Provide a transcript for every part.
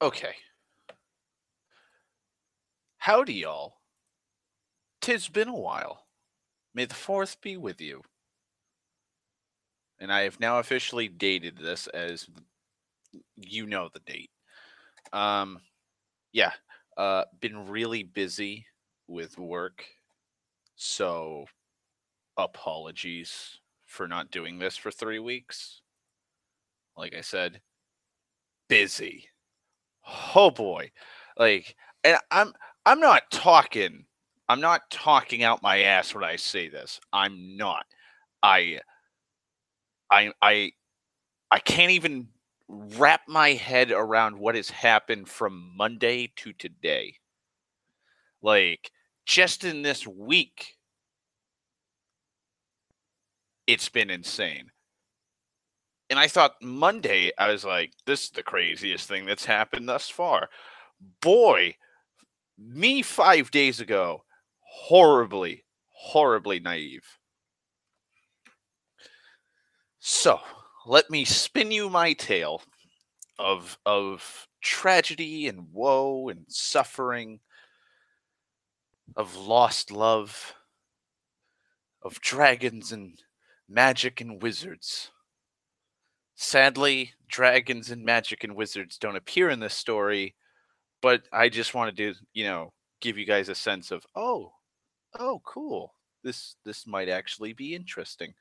Okay. Howdy, y'all. 'Tis been a while. May the fourth be with you. And I have now officially dated this as you know the date. Um, yeah. Been really busy with work, so apologies for not doing this for 3 weeks. Like I said, busy. Oh boy. Like, and I'm not talking. I'm not talking out my ass when I say this. I'm not. I I I I can't even wrap my head around what has happened from Monday to today. Like, just in this week, it's been insane. And I thought Monday, I was like, this is the craziest thing that's happened thus far. Boy, me 5 days ago, horribly, horribly naive. So, let me spin you my tale of tragedy and woe and suffering, of lost love, of dragons and magic and wizards. Sadly, dragons and magic and wizards don't appear in this story, but I just wanted to, give you guys a sense of, oh, cool. This might actually be interesting.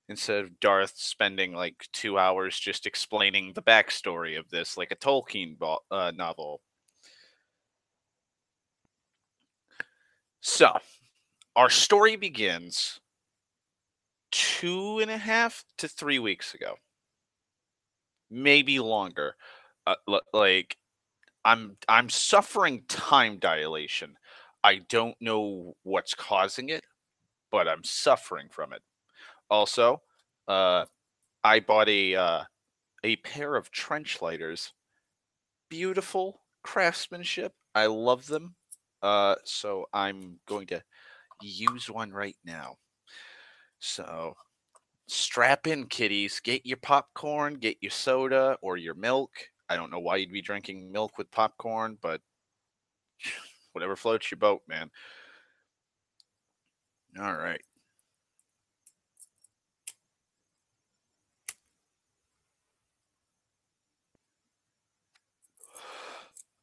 Instead of Darth spending like 2 hours just explaining the backstory of this, like a Tolkien novel. So, our story begins 2.5 to 3 weeks ago, maybe longer. Like I'm suffering time dilation. I don't know what's causing it, but I'm suffering from it. Also, uh, I bought a pair of trench lighters. Beautiful craftsmanship. I love them. So I'm going to use one right now. So strap in, kiddies. Get your popcorn, get your soda or your milk. I don't know why you'd be drinking milk with popcorn, but whatever floats your boat, man. All right.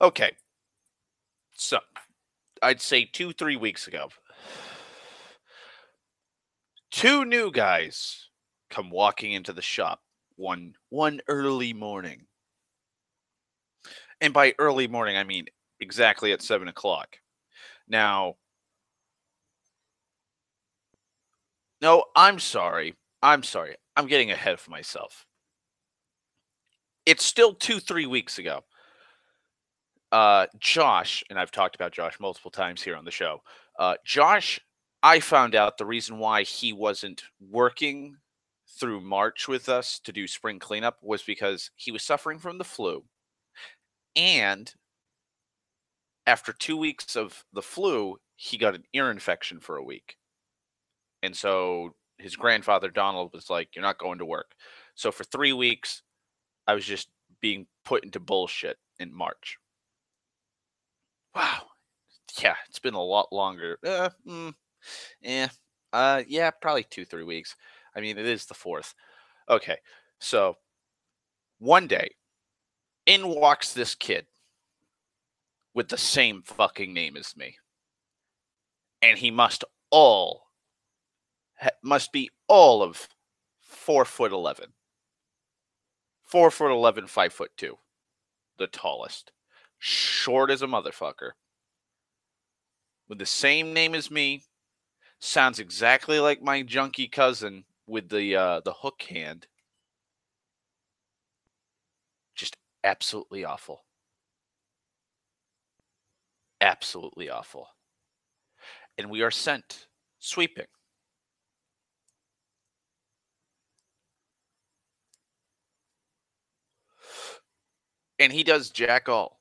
Okay. So I'd say 2, 3 weeks ago, two new guys come walking into the shop one early morning. And by early morning, I mean exactly at 7 o'clock. Now, no, I'm sorry. I'm sorry. I'm getting ahead of myself. It's still 2, 3 weeks ago. Josh, and I've talked about Josh multiple times here on the show. Josh, I found out the reason why he wasn't working through March with us to do spring cleanup was because he was suffering from the flu. And after 2 weeks of the flu, he got an ear infection for a week. And so his grandfather, Donald, was like, "You're not going to work." So for 3 weeks, I was just being put into bullshit in March. Wow. Yeah, it's been a lot longer. Eh. Yeah, probably 2, 3 weeks. I mean, it is the fourth. Okay. So one day, in walks this kid with the same fucking name as me. And he must be all of 4 foot 11. 4 foot 11, 5 foot 2. The tallest. Short as a motherfucker. With the same name as me. Sounds exactly like my junkie cousin with the hook hand. Just absolutely awful. Absolutely awful. And we are sent sweeping. And he does jack all.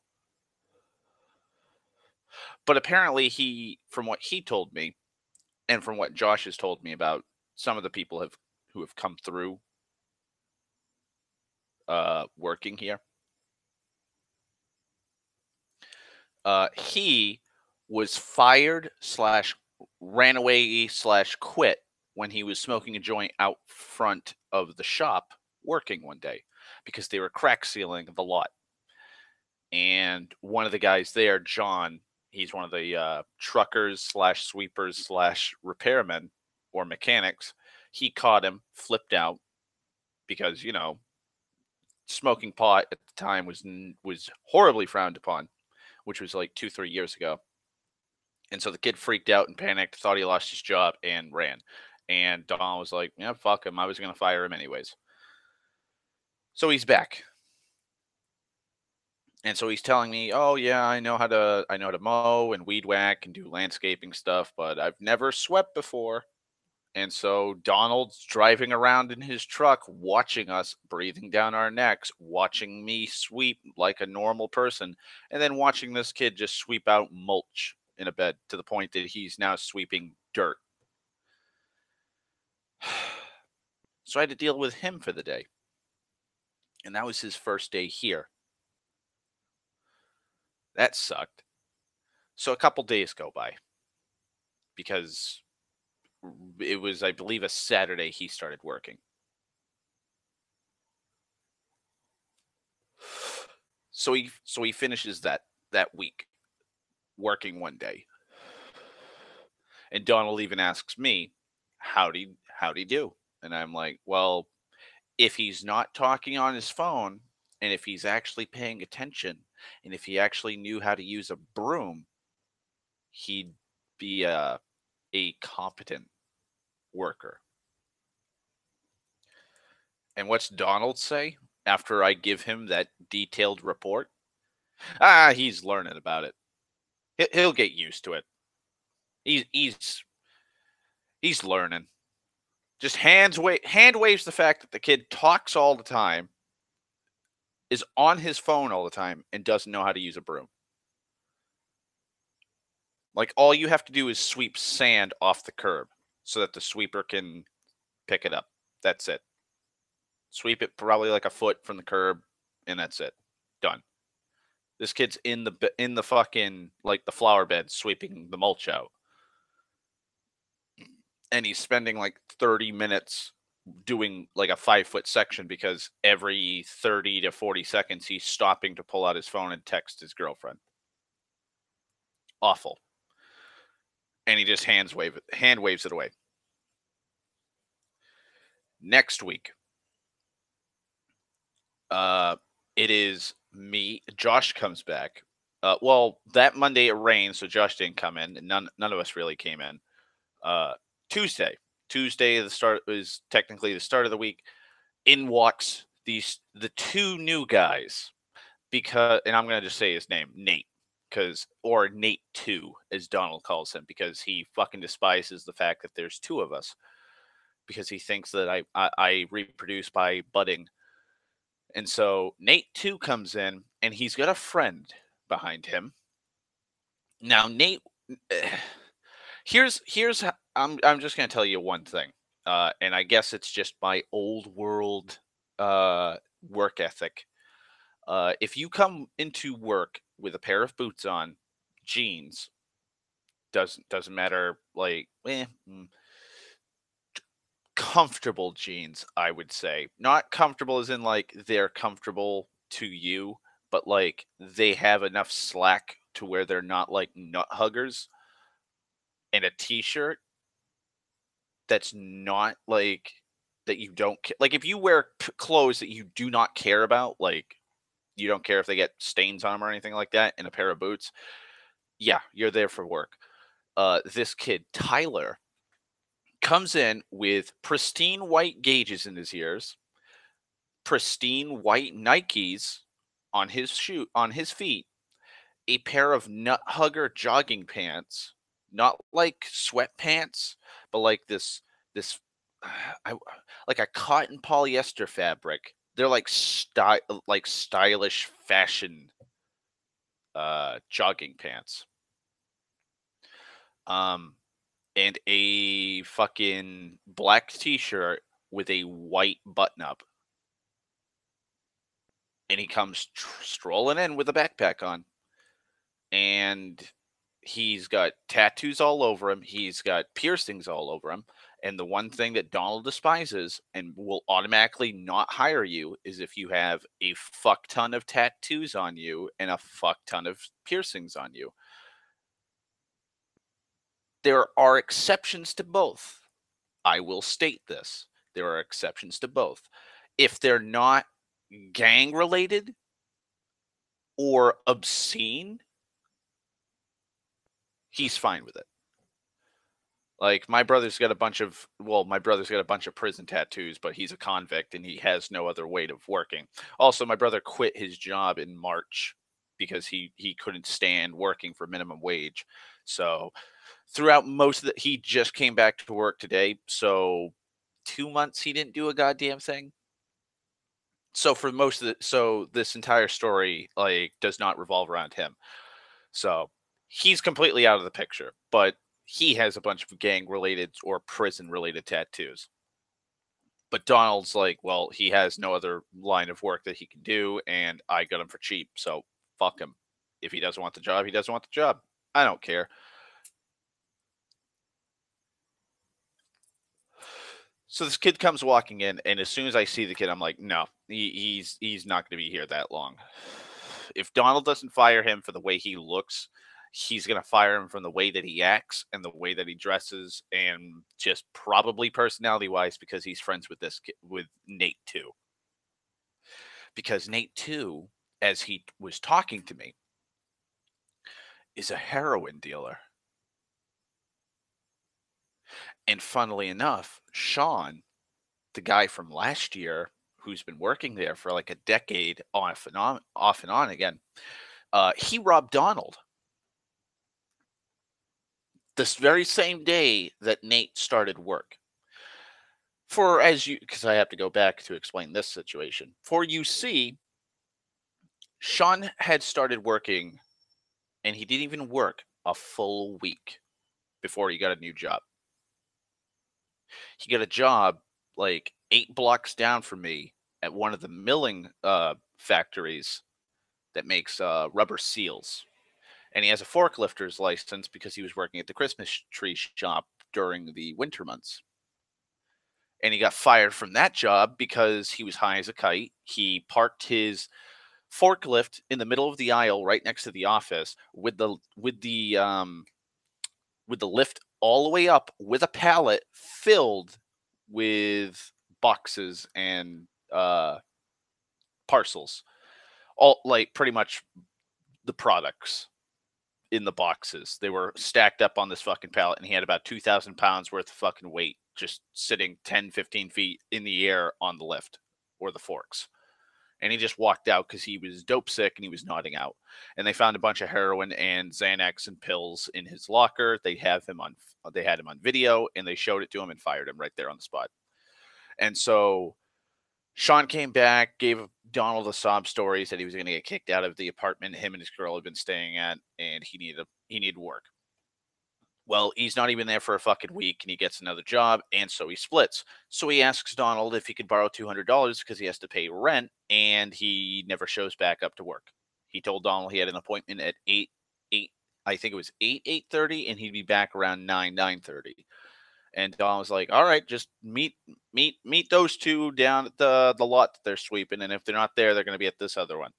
But apparently from what he told me, and from what Josh has told me about some of the people who have come through working here, He was fired slash ran away slash quit when he was smoking a joint out front of the shop working one day because they were crack sealing the lot. And one of the guys there, John, he's one of the truckers slash sweepers slash repairmen or mechanics. He caught him, flipped out because smoking pot at the time was horribly frowned upon, which was like 2 3 years ago. And so the kid freaked out and panicked, thought he lost his job, and ran. And Don was like, "Yeah, fuck him. I was gonna fire him anyways." So he's back. And so he's telling me, "Oh yeah, I know how to mow and weed whack and do landscaping stuff, but I've never swept before." And so Donald's driving around in his truck, watching us, breathing down our necks, watching me sweep like a normal person, and then watching this kid just sweep out mulch in a bed to the point that he's now sweeping dirt. So I had to deal with him for the day. And that was his first day here. That sucked. So a couple days go by because it was, I believe, a Saturday he started working. So he finishes that week working one day. And Donald even asks me, how'd he do? And I'm like, well, if he's not talking on his phone and if he's actually paying attention and if he actually knew how to use a broom, he'd be a competent worker. And what's Donald say after I give him that detailed report? Ah, he's learning about it. He'll get used to it. He's learning. Just hand waves the fact that the kid talks all the time, is on his phone all the time, and doesn't know how to use a broom. Like all you have to do is sweep sand off the curb so that the sweeper can pick it up. That's it. Sweep it probably like a foot from the curb, and that's it. Done. This kid's in the fucking like the flower bed sweeping the mulch out, and he's spending like 30 minutes doing like a 5 foot section because every 30 to 40 seconds he's stopping to pull out his phone and text his girlfriend. Awful. And he just hand waves it away. Next week, it is me. Josh comes back. Well, that Monday it rained, so Josh didn't come in. And none of us really came in. Uh, Tuesday, the start is technically the start of the week. In walks the two new guys because, and I'm gonna just say his name, Nate, or Nate 2, as Donald calls him, because he fucking despises the fact that there's two of us because he thinks that I reproduce by budding. And so Nate 2 comes in and he's got a friend behind him. Now Nate, I'm just gonna tell you one thing, and I guess it's just my old world work ethic. If you come into work with a pair of boots on, jeans, doesn't matter, like comfortable jeans, I would say. Not comfortable as in like they're comfortable to you, but like they have enough slack to where they're not like nut huggers, and a t-shirt that's not like that you don't like if you wear clothes that you do not care about, like you don't care if they get stains on them or anything like that, in a pair of boots, yeah, you're there for work. This kid Tyler comes in with pristine white gauges in his ears, pristine white Nikes on his feet, a pair of nut hugger jogging pants, not like sweatpants, but like this I, like a cotton polyester fabric. They're like stylish fashion jogging pants. Um and a fucking black t-shirt with a white button up. And he comes strolling in with a backpack on. and he's got tattoos all over him. He's got piercings all over him. And the one thing that Donald despises and will automatically not hire you is if you have a fuck ton of tattoos on you and a fuck ton of piercings on you. There are exceptions to both. I will state this. There are exceptions to both. If they're not gang related or obscene, he's fine with it. Like my brother's got a bunch of my brother's got a bunch of prison tattoos, but he's a convict and he has no other way of working. Also, my brother quit his job in March because he couldn't stand working for minimum wage. So throughout most of the he just came back to work today. So 2 months he didn't do a goddamn thing. So for most of the this entire story like does not revolve around him. So he's completely out of the picture, but he has a bunch of gang related or prison related tattoos. But Donald's like, well, he has no other line of work that he can do, and I got him for cheap. So fuck him. If he doesn't want the job, he doesn't want the job. I don't care. So this kid comes walking in, and as soon as I see the kid, I'm like, no, he's not going to be here that long. If Donald doesn't fire him for the way he looks, he's going to fire him from the way that he acts and the way that he dresses, and just probably personality wise because he's friends with this kid, with Nate too. Because Nate too, as he was talking to me, is a heroin dealer. And funnily enough, Sean, the guy from last year who's been working there for like a decade off and on again, he robbed Donald this very same day that Nate started work. For as you, because I have to go back to explain this situation. For you see, Sean had started working and he didn't even work a full week before he got a new job. He got a job like 8 blocks down from me at one of the milling factories that makes rubber seals. And he has a forklifter's license because he was working at the Christmas tree shop during the winter months. And he got fired from that job because he was high as a kite. He parked his forklift in the middle of the aisle right next to the office with the lift all the way up with a pallet filled with boxes and parcels, all like pretty much the products in the boxes. They were stacked up on this fucking pallet, and he had about 2,000 pounds worth of fucking weight just sitting 10, 15 feet in the air on the lift or the forks. And he just walked out because he was dope sick and he was nodding out. And they found a bunch of heroin and Xanax and pills in his locker. They had him on video, and they showed it to him and fired him right there on the spot. And so Sean came back, gave Donald a sob story, said he was going to get kicked out of the apartment him and his girl had been staying at, and he needed work. Well, he's not even there for a fucking week, and he gets another job, and so he splits. So he asks Donald if he could borrow $200 because he has to pay rent, and he never shows back up to work. He told Donald he had an appointment at 8, I think it was 8:30, and he'd be back around 9:30. And Don was like, "All right, just meet those two down at the lot that they're sweeping, and if they're not there, they're going to be at this other one."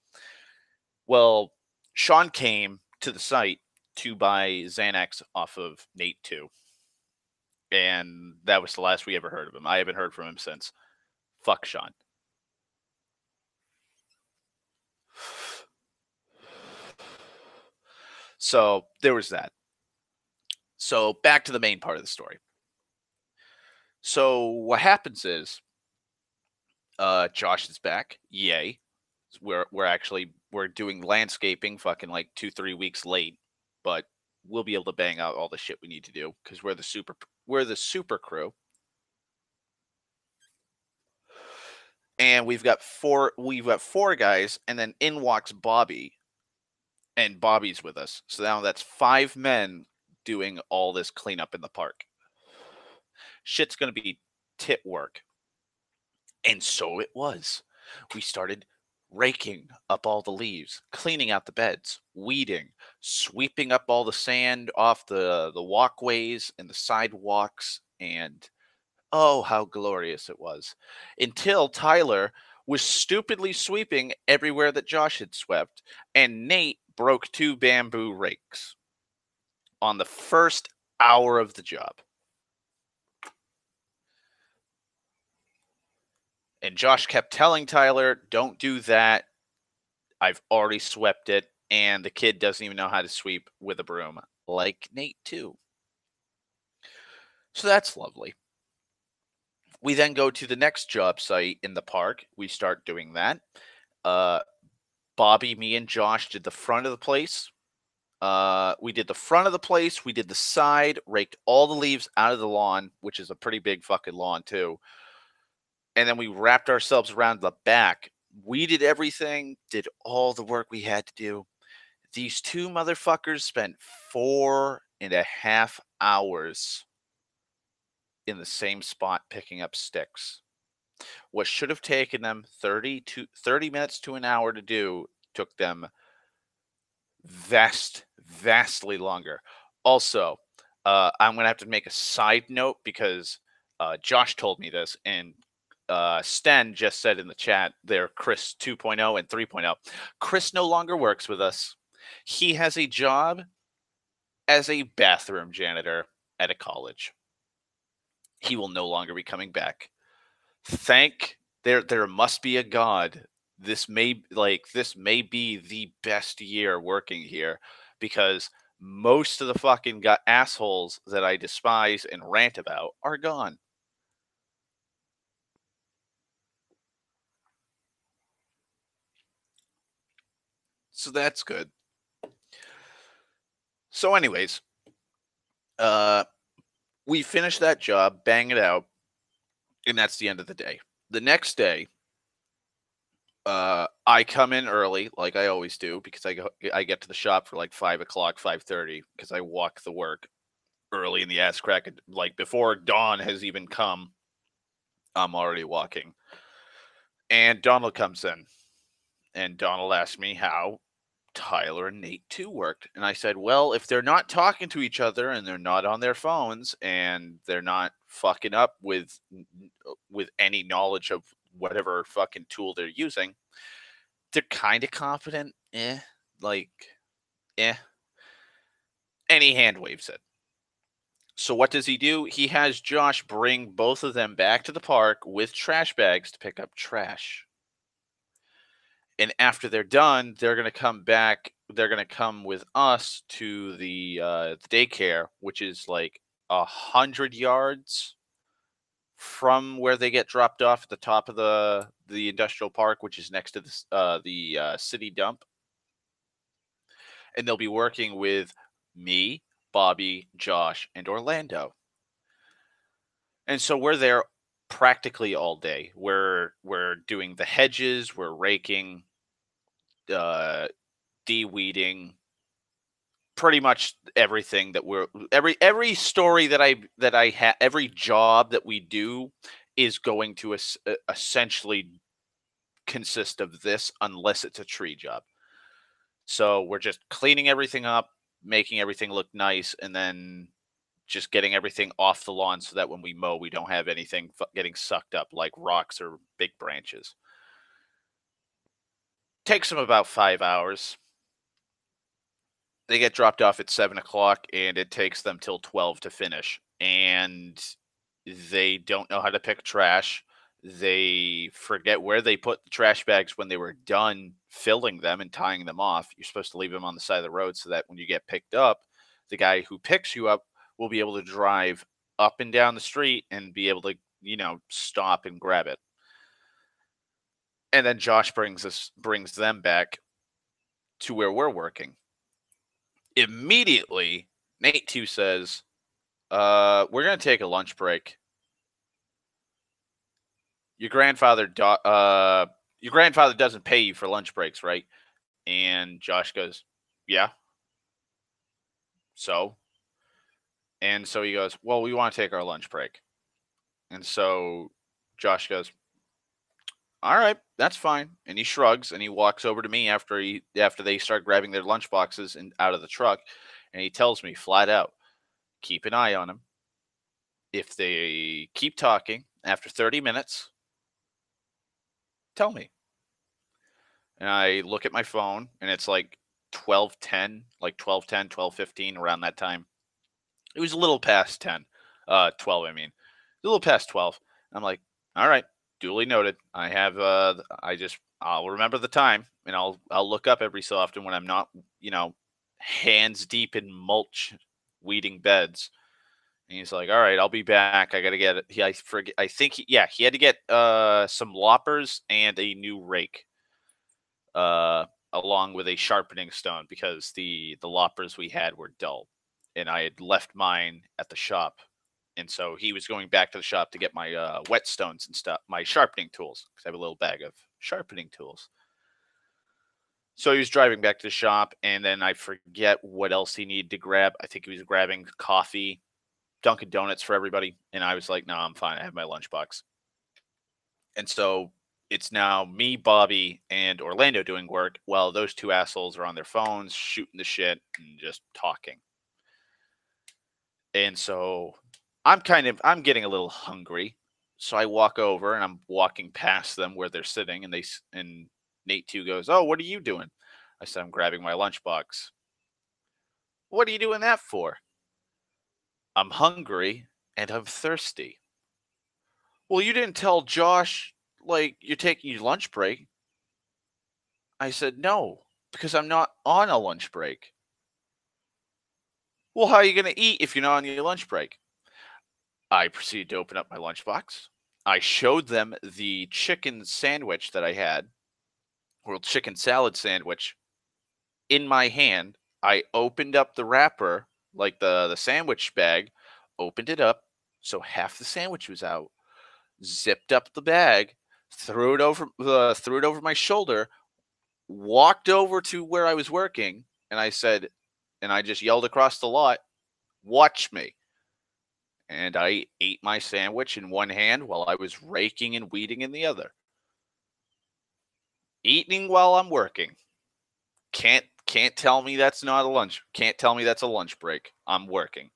Well, Sean came to the site to buy Xanax off of Nate too, and that was the last we ever heard of him. I haven't heard from him since. Fuck Sean. So there was that. So back to the main part of the story. So what happens is, Josh is back. Yay. We're doing landscaping fucking like 2-3 weeks late, but we'll be able to bang out all the shit we need to do because we're the super crew. And we've got four guys, and then in walks Bobby, and Bobby's with us. So now that's 5 men doing all this cleanup in the park. Shit's gonna be tit work. And so it was. We started raking up all the leaves, cleaning out the beds, weeding, sweeping up all the sand off the walkways and the sidewalks, and oh, how glorious it was. Until Tyler was stupidly sweeping everywhere that Josh had swept, and Nate broke two bamboo rakes on the first hour of the job. And Josh kept telling Tyler, don't do that. I've already swept it. And the kid doesn't even know how to sweep with a broom, like Nate, too. So that's lovely. We then go to the next job site in the park. We start doing that. Bobby, me, and Josh did the front of the place. We did the front of the place. We did the side, raked all the leaves out of the lawn, which is a pretty big fucking lawn, too. And then we wrapped ourselves around the back. We did everything, did all the work we had to do. These two motherfuckers spent 4.5 hours in the same spot picking up sticks. What should have taken them 30 minutes to an hour to do took them vastly longer. Also, I'm going to have to make a side note because Josh told me this, and Sten just said in the chat there, Chris 2.0 and 3.0. Chris no longer works with us. He has a job as a bathroom janitor at a college. He will no longer be coming back. There must be a God. This may be the best year working here, because most of the fucking assholes that I despise and rant about are gone. So that's good. So anyways, we finish that job, bang it out, and that's the end of the day. The next day, I come in early, like I always do, because I get to the shop for like 5:00, 5:30, because I walk the work early in the ass crack, like before dawn has even come. I'm already walking, and Donald comes in, and Donald asks me how Tyler and Nate too worked, and I said, well, if they're not talking to each other and they're not on their phones and they're not fucking up with any knowledge of whatever fucking tool they're using, they're kind of confident. Like, eh. And he hand waves it. So what does he do? He has Josh bring both of them back to the park with trash bags to pick up trash. And after they're done, they're going to come back. They're going to come with us to the daycare, which is like 100 yards from where they get dropped off at the top of the industrial park, which is next to the city dump. And they'll be working with me, Bobby, Josh, and Orlando. And so we're there practically all day. We're doing the hedges, we're raking, de-weeding, pretty much everything that every story that I have, every job that we do is going to essentially consist of this, unless it's a tree job. So we're just cleaning everything up, making everything look nice, and then just getting everything off the lawn so that when we mow, we don't have anything getting sucked up like rocks or big branches. Takes them about 5 hours. They get dropped off at 7:00, and it takes them till 12 to finish. And they don't know how to pick trash. They forget where they put the trash bags when they were done filling them and tying them off. You're supposed to leave them on the side of the road so that when you get picked up, the guy who picks you up will be able to drive up and down the street and be able to, stop and grab it. And then Josh brings them back to where we're working. Immediately, Nate 2 says, we're going to take a lunch break. Your grandfather doesn't pay you for lunch breaks, right? And Josh goes, yeah. So? And so he goes, well, we want to take our lunch break. And so Josh goes, all right, that's fine. And he shrugs and he walks over to me after they start grabbing their lunch boxes and out of the truck, and he tells me flat out, keep an eye on him. If they keep talking after 30 minutes, tell me. And I look at my phone and it's like 12:10, like 12:10, 12:15 around that time. It was a little past 10. 12 I mean. A little past 12. I'm like, "All right, duly noted. I'll remember the time and I'll look up every so often when I'm not, you know, hands deep in mulch weeding beds." And he's like, "All right, I'll be back. I got to get it." I forget yeah, he had to get some loppers and a new rake uh, along with a sharpening stone because the loppers we had were dull, and I had left mine at the shop, and so he was going back to the shop to get my whetstones and stuff, my sharpening tools, because I have a little bag of sharpening tools. So he was driving back to the shop, and then I forget what else he needed to grab. I think he was grabbing coffee, Dunkin' Donuts for everybody, and I was like, "No, I'm fine. I have my lunchbox." And so it's now me, Bobby, and Orlando doing work while those two assholes are on their phones shooting the shit and just talking. And so I'm getting a little hungry. So I walk over and I'm walking past them where they're sitting and Nate 2 goes, "Oh, what are you doing?" I said, "I'm grabbing my lunchbox." "What are you doing that for?" "I'm hungry and I'm thirsty." "Well, you didn't tell Josh like you're taking your lunch break." I said, "No, because I'm not on a lunch break." "Well, how are you going to eat if you're not on your lunch break?" I proceeded to open up my lunchbox. I showed them the chicken sandwich that I had, or chicken salad sandwich, in my hand. I opened up the wrapper, like the sandwich bag, opened it up, so half the sandwich was out, zipped up the bag, threw it over my shoulder, walked over to where I was working, and I just yelled across the lot, "Watch me." And I ate my sandwich in one hand while I was raking and weeding in the other. Eating while I'm working. Can't tell me that's not a lunch. Can't tell me that's a lunch break. I'm working.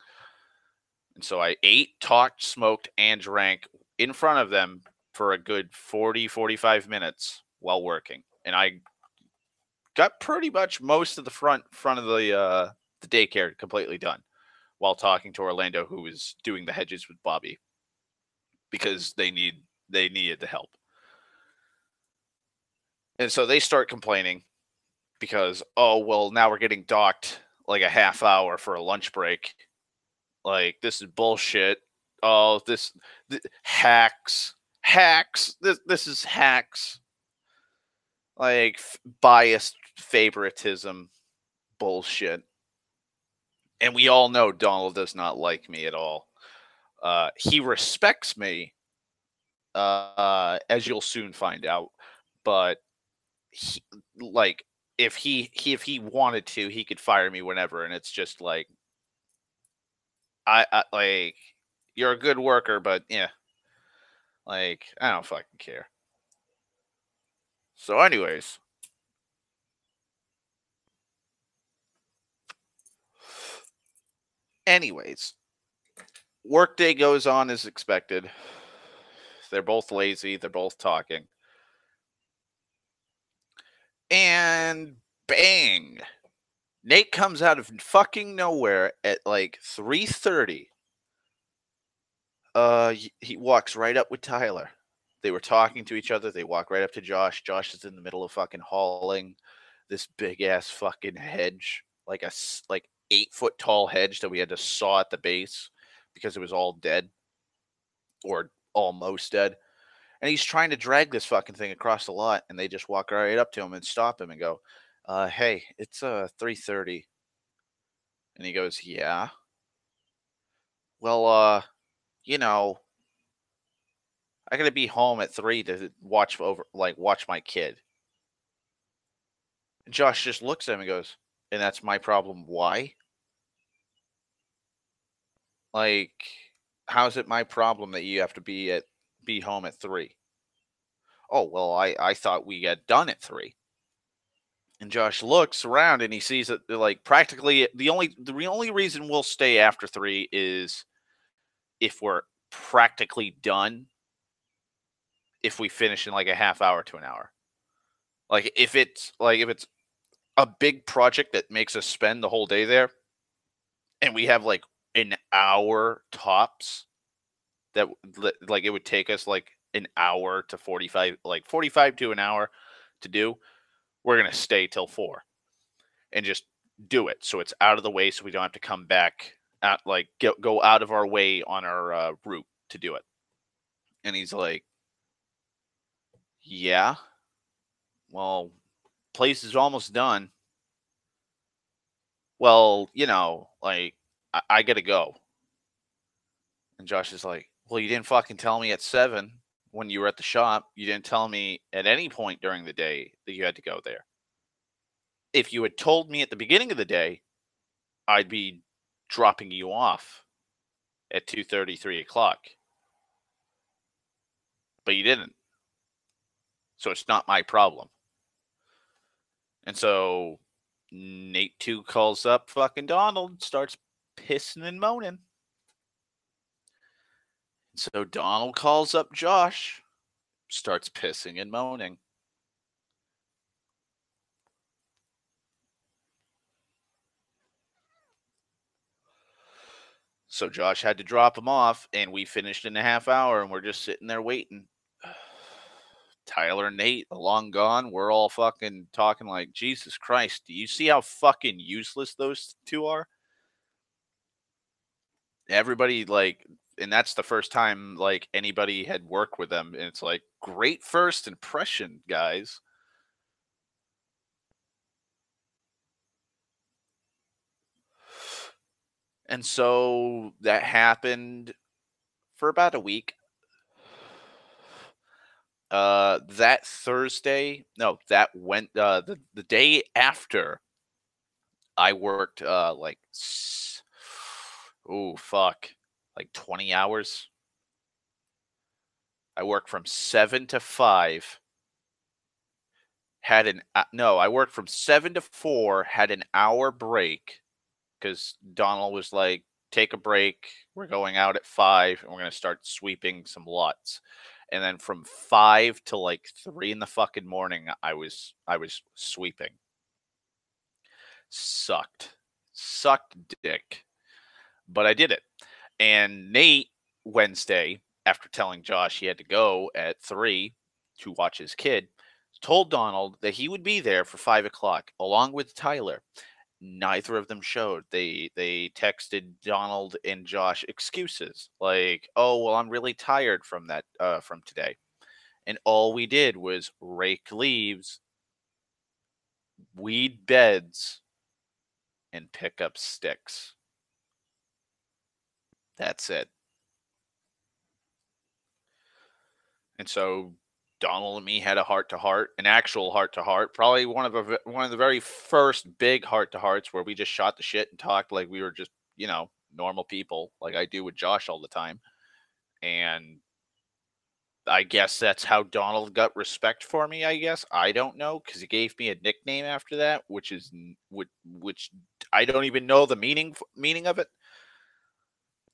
And so I ate, talked, smoked, and drank in front of them for a good 45 minutes while working. And I got pretty much most of the front of the daycare completely done while talking to Orlando, who was doing the hedges with Bobby because they needed the help. And so they start complaining because, oh, well, now we're getting docked like a half hour for a lunch break. Like, this is bullshit. Oh, hacks, hacks. This is hacks. Like biased favoritism bullshit. And we all know Donald does not like me at all. He respects me, as you'll soon find out. But he, like, if he wanted to, he could fire me whenever, and it's just like I like you're a good worker, but yeah, like I don't fucking care. So, anyways, workday goes on as expected. They're both lazy. They're both talking, and bang! Nate comes out of fucking nowhere at like 3:30. He walks right up with Tyler. They were talking to each other. They walk right up to Josh. Josh is in the middle of fucking hauling this big ass fucking hedge, like like 8 foot tall hedge that we had to saw at the base because it was all dead or almost dead. And he's trying to drag this fucking thing across the lot, and they just walk right up to him and stop him and go, "Hey, it's 3:30." And he goes, "Yeah. Well, you know, I gotta be home at 3 to watch my kid." And Josh just looks at him and goes, "And that's my problem. Why? Like, how's it my problem that you have to be home at 3?" Oh, well, I thought we got done at 3. And Josh looks around and he sees that like practically the only reason we'll stay after 3 is if we're practically done, if we finish in like a half hour to an hour. Like if it's a big project that makes us spend the whole day there and we have like an hour tops, that like it would take us like an hour to 45, like 45 to an hour to do, we're going to stay till 4 and just do it so it's out of the way so we don't have to come back at like go out of our way on our route to do it. And he's like, yeah, well, place is almost done. Well, like I gotta go. And Josh is like, well, you didn't fucking tell me at 7 when you were at the shop. You didn't tell me at any point during the day that you had to go there. If you had told me at the beginning of the day, I'd be dropping you off at 2:30, 3 o'clock. But you didn't. So it's not my problem. And so Nate 2 calls up fucking Donald, starts pissing and moaning. So Donald calls up Josh, starts pissing and moaning. So Josh had to drop him off, and we finished in a half hour, and we're just sitting there waiting. Tyler and Nate are long gone. We're all fucking talking like, Jesus Christ, do you see how fucking useless those two are? Everybody, like, and that's the first time, like, anybody had worked with them. And it's like, great first impression, guys. And so that happened for about a week. That Thursday, no, that went the day after I worked like oh fuck, like 20 hours. I worked from 7 to 5. Had an no, I worked from 7 to 4, had an hour break cuz Donald was like, "Take a break. We're going out at 5 and we're going to start sweeping some lots." And then from 5 to like 3 in the fucking morning, I was sweeping. Sucked dick, but I did it. And Nate Wednesday, after telling Josh he had to go at 3 to watch his kid, told Donald that he would be there for 5 o'clock along with Tyler. Neither of them showed. They texted Donald and Josh excuses like, "Oh, well, I'm really tired from that from today." And all we did was rake leaves, weed beds, and pick up sticks. That's it. And so Donald and me had a heart to heart, an actual heart to heart, probably one of the very first big heart to hearts where we just shot the shit and talked like we were just, normal people, like I do with Josh all the time. And I guess that's how Donald got respect for me, I guess. I don't know, because he gave me a nickname after that, which I don't even know the meaning of it.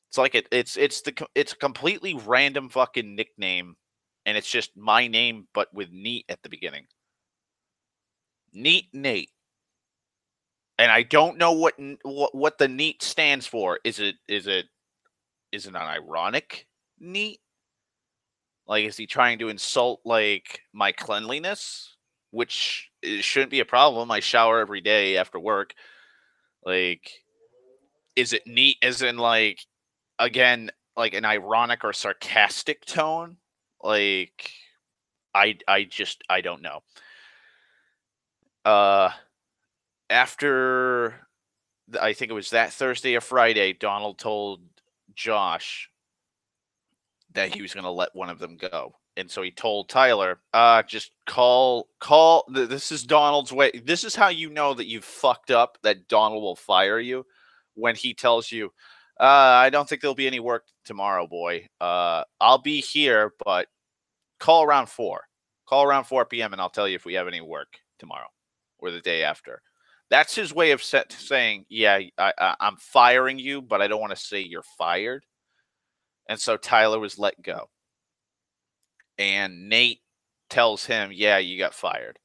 It's like it's a completely random fucking nickname, and it's just my name but with neat at the beginning. Neat Nate. And I don't know what the neat stands for. Is it an ironic neat? Like, is he trying to insult like my cleanliness? Which it shouldn't be a problem. I shower every day after work. Like, is it neat as in like, again, like an ironic or sarcastic tone? Like, I don't know. Uh After I think it was that Thursday or Friday, Donald told Josh that he was going to let one of them go. And so he told Tyler, just call. This is Donald's way. This is how you know that you've fucked up, that Donald will fire you when he tells you, I don't think there'll be any work tomorrow, boy. I'll be here, but call around 4. Call around 4 p.m. and I'll tell you if we have any work tomorrow or the day after. That's his way of saying, yeah, I'm firing you, but I don't want to say you're fired. And so Tyler was let go. And Nate tells him, yeah, you got fired.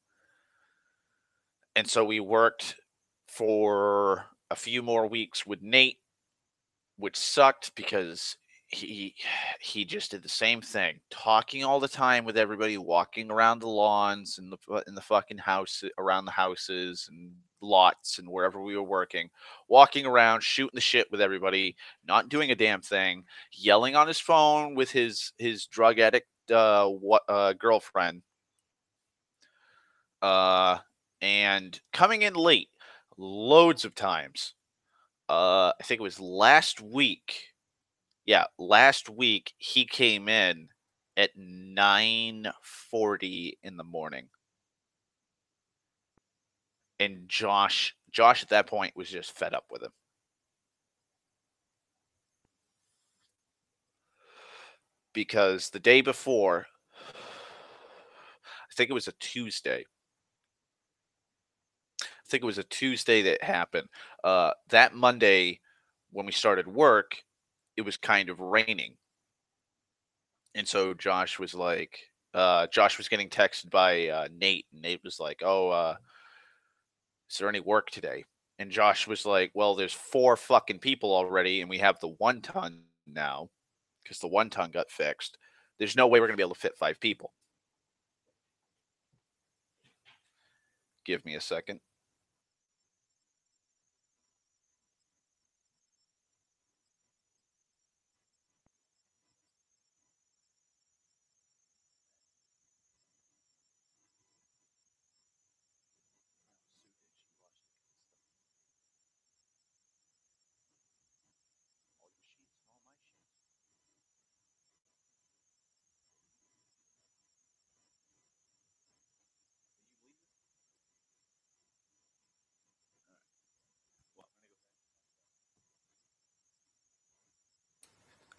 And so we worked for a few more weeks with Nate, which sucked because he he just did the same thing, talking all the time with everybody, walking around the lawns and the fucking house around the houses and lots and wherever we were working, walking around, shooting the shit with everybody, not doing a damn thing, yelling on his phone with his drug addict girlfriend, uh, and coming in late loads of times. I think it was last week. Yeah, last week he came in at 9:40 in the morning. And Josh at that point was just fed up with him. Because the day before, I think it was a Tuesday. I think it was a Tuesday that happened. That Monday when we started work, it was kind of raining. And so Josh was getting texted by Nate, and Nate was like, "Oh, is there any work today?" And Josh was like, "Well, there's 4 fucking people already, and we have the 1 ton now because the 1 ton got fixed. There's no way we're gonna be able to fit 5 people." Give me a second.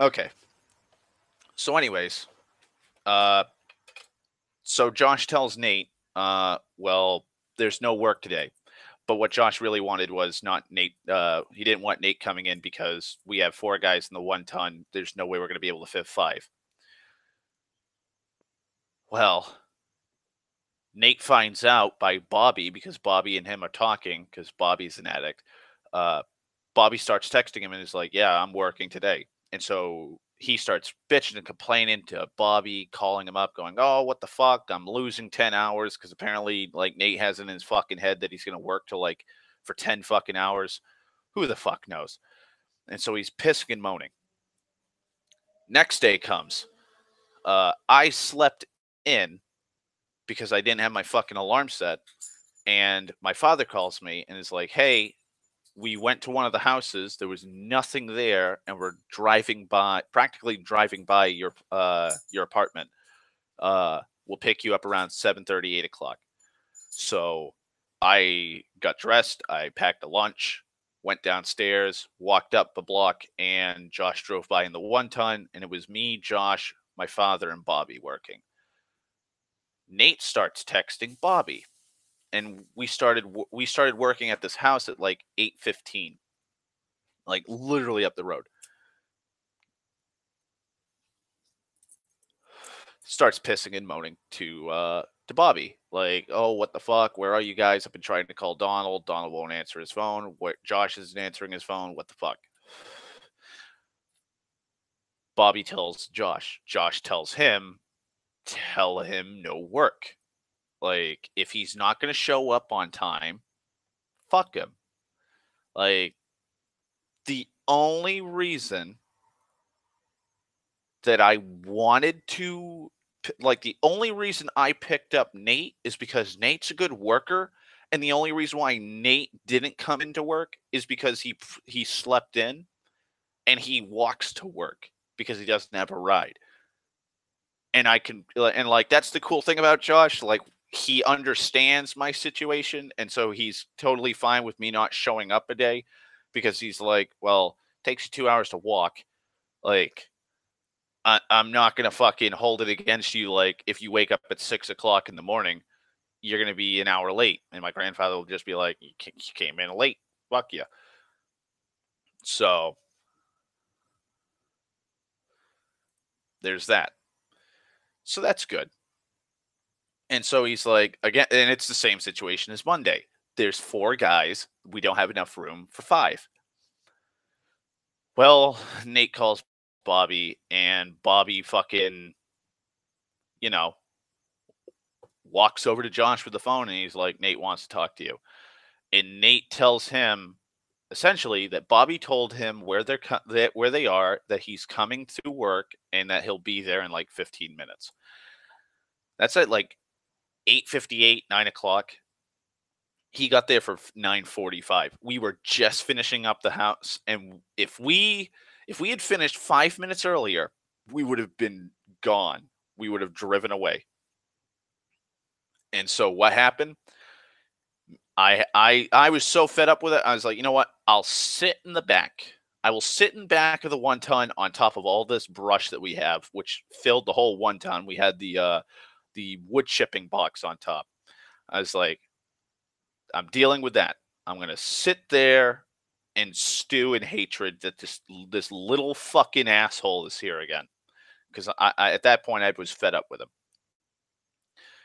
Okay. So, anyways, uh, so Josh tells Nate, well, there's no work today. But what Josh really wanted was not Nate. He didn't want Nate coming in because we have 4 guys in the 1 ton. There's no way we're going to be able to fit 5. Well, Nate finds out by Bobby because Bobby and him are talking because Bobby's an addict. Uh, Bobby starts texting him and is like, "Yeah, I'm working today." And so he starts bitching and complaining to Bobby, calling him up, going, "Oh, what the fuck? I'm losing 10 hours because apparently, like, Nate has in his fucking head that he's going to work till like for 10 fucking hours. Who the fuck knows?" And so he's pissing and moaning. Next day comes. I slept in because I didn't have my fucking alarm set. And my father calls me and is like, "Hey, we went to one of the houses. There was nothing there, and we're practically driving by your apartment. We'll pick you up around 7:30, 8 o'clock." So I got dressed. I packed a lunch, went downstairs, walked up the block, and Josh drove by in the 1 ton, and it was me, Josh, my father, and Bobby working. Nate starts texting Bobby, and we started working at this house at like 8:15, like literally up the road. Starts pissing and moaning to Bobby, like, "Oh, what the fuck? Where are you guys? I've been trying to call Donald. Donald won't answer his phone. What Josh isn't answering his phone. What the fuck?" Bobby tells Josh. Josh tells him, "Tell him no work. Like, if he's not gonna show up on time, fuck him." Like, the only reason that I wanted to like, the only reason I picked up Nate is because Nate's a good worker, and the only reason why Nate didn't come into work is because he slept in and he walks to work because he doesn't have a ride. And like, that's the cool thing about Josh, like, he understands my situation, and so he's totally fine with me not showing up a day because he's like, "Well, it takes you 2 hours to walk. Like, I'm not gonna fucking hold it against you. Like if you wake up at 6 o'clock in the morning, you're gonna be an hour late, and my grandfather will just be like, you came in late, fuck you." So there's that. So that's good. And so he's like, again, and it's the same situation as Monday. There's four guys. We don't have enough room for five. Well, Nate calls Bobby, and Bobby fucking, you know, walks over to Josh with the phone, and he's like, "Nate wants to talk to you." And Nate tells him essentially that Bobby told him where they are, that he's coming to work, and that he'll be there in like 15 minutes. That's at like 8:58, 9 o'clock. He got there for 9:45. We were just finishing up the house, and if we had finished 5 minutes earlier, we would have been gone. We would have driven away. And so what happened? I was so fed up with it. I was like, you know what? I'll sit in the back. I will sit in back of the 1 ton on top of all this brush that we have, which filled the whole 1 ton. We had the wood chipping box on top. I was like, I'm dealing with that. I'm gonna sit there and stew in hatred that this little fucking asshole is here again. Because I at that point I was fed up with him.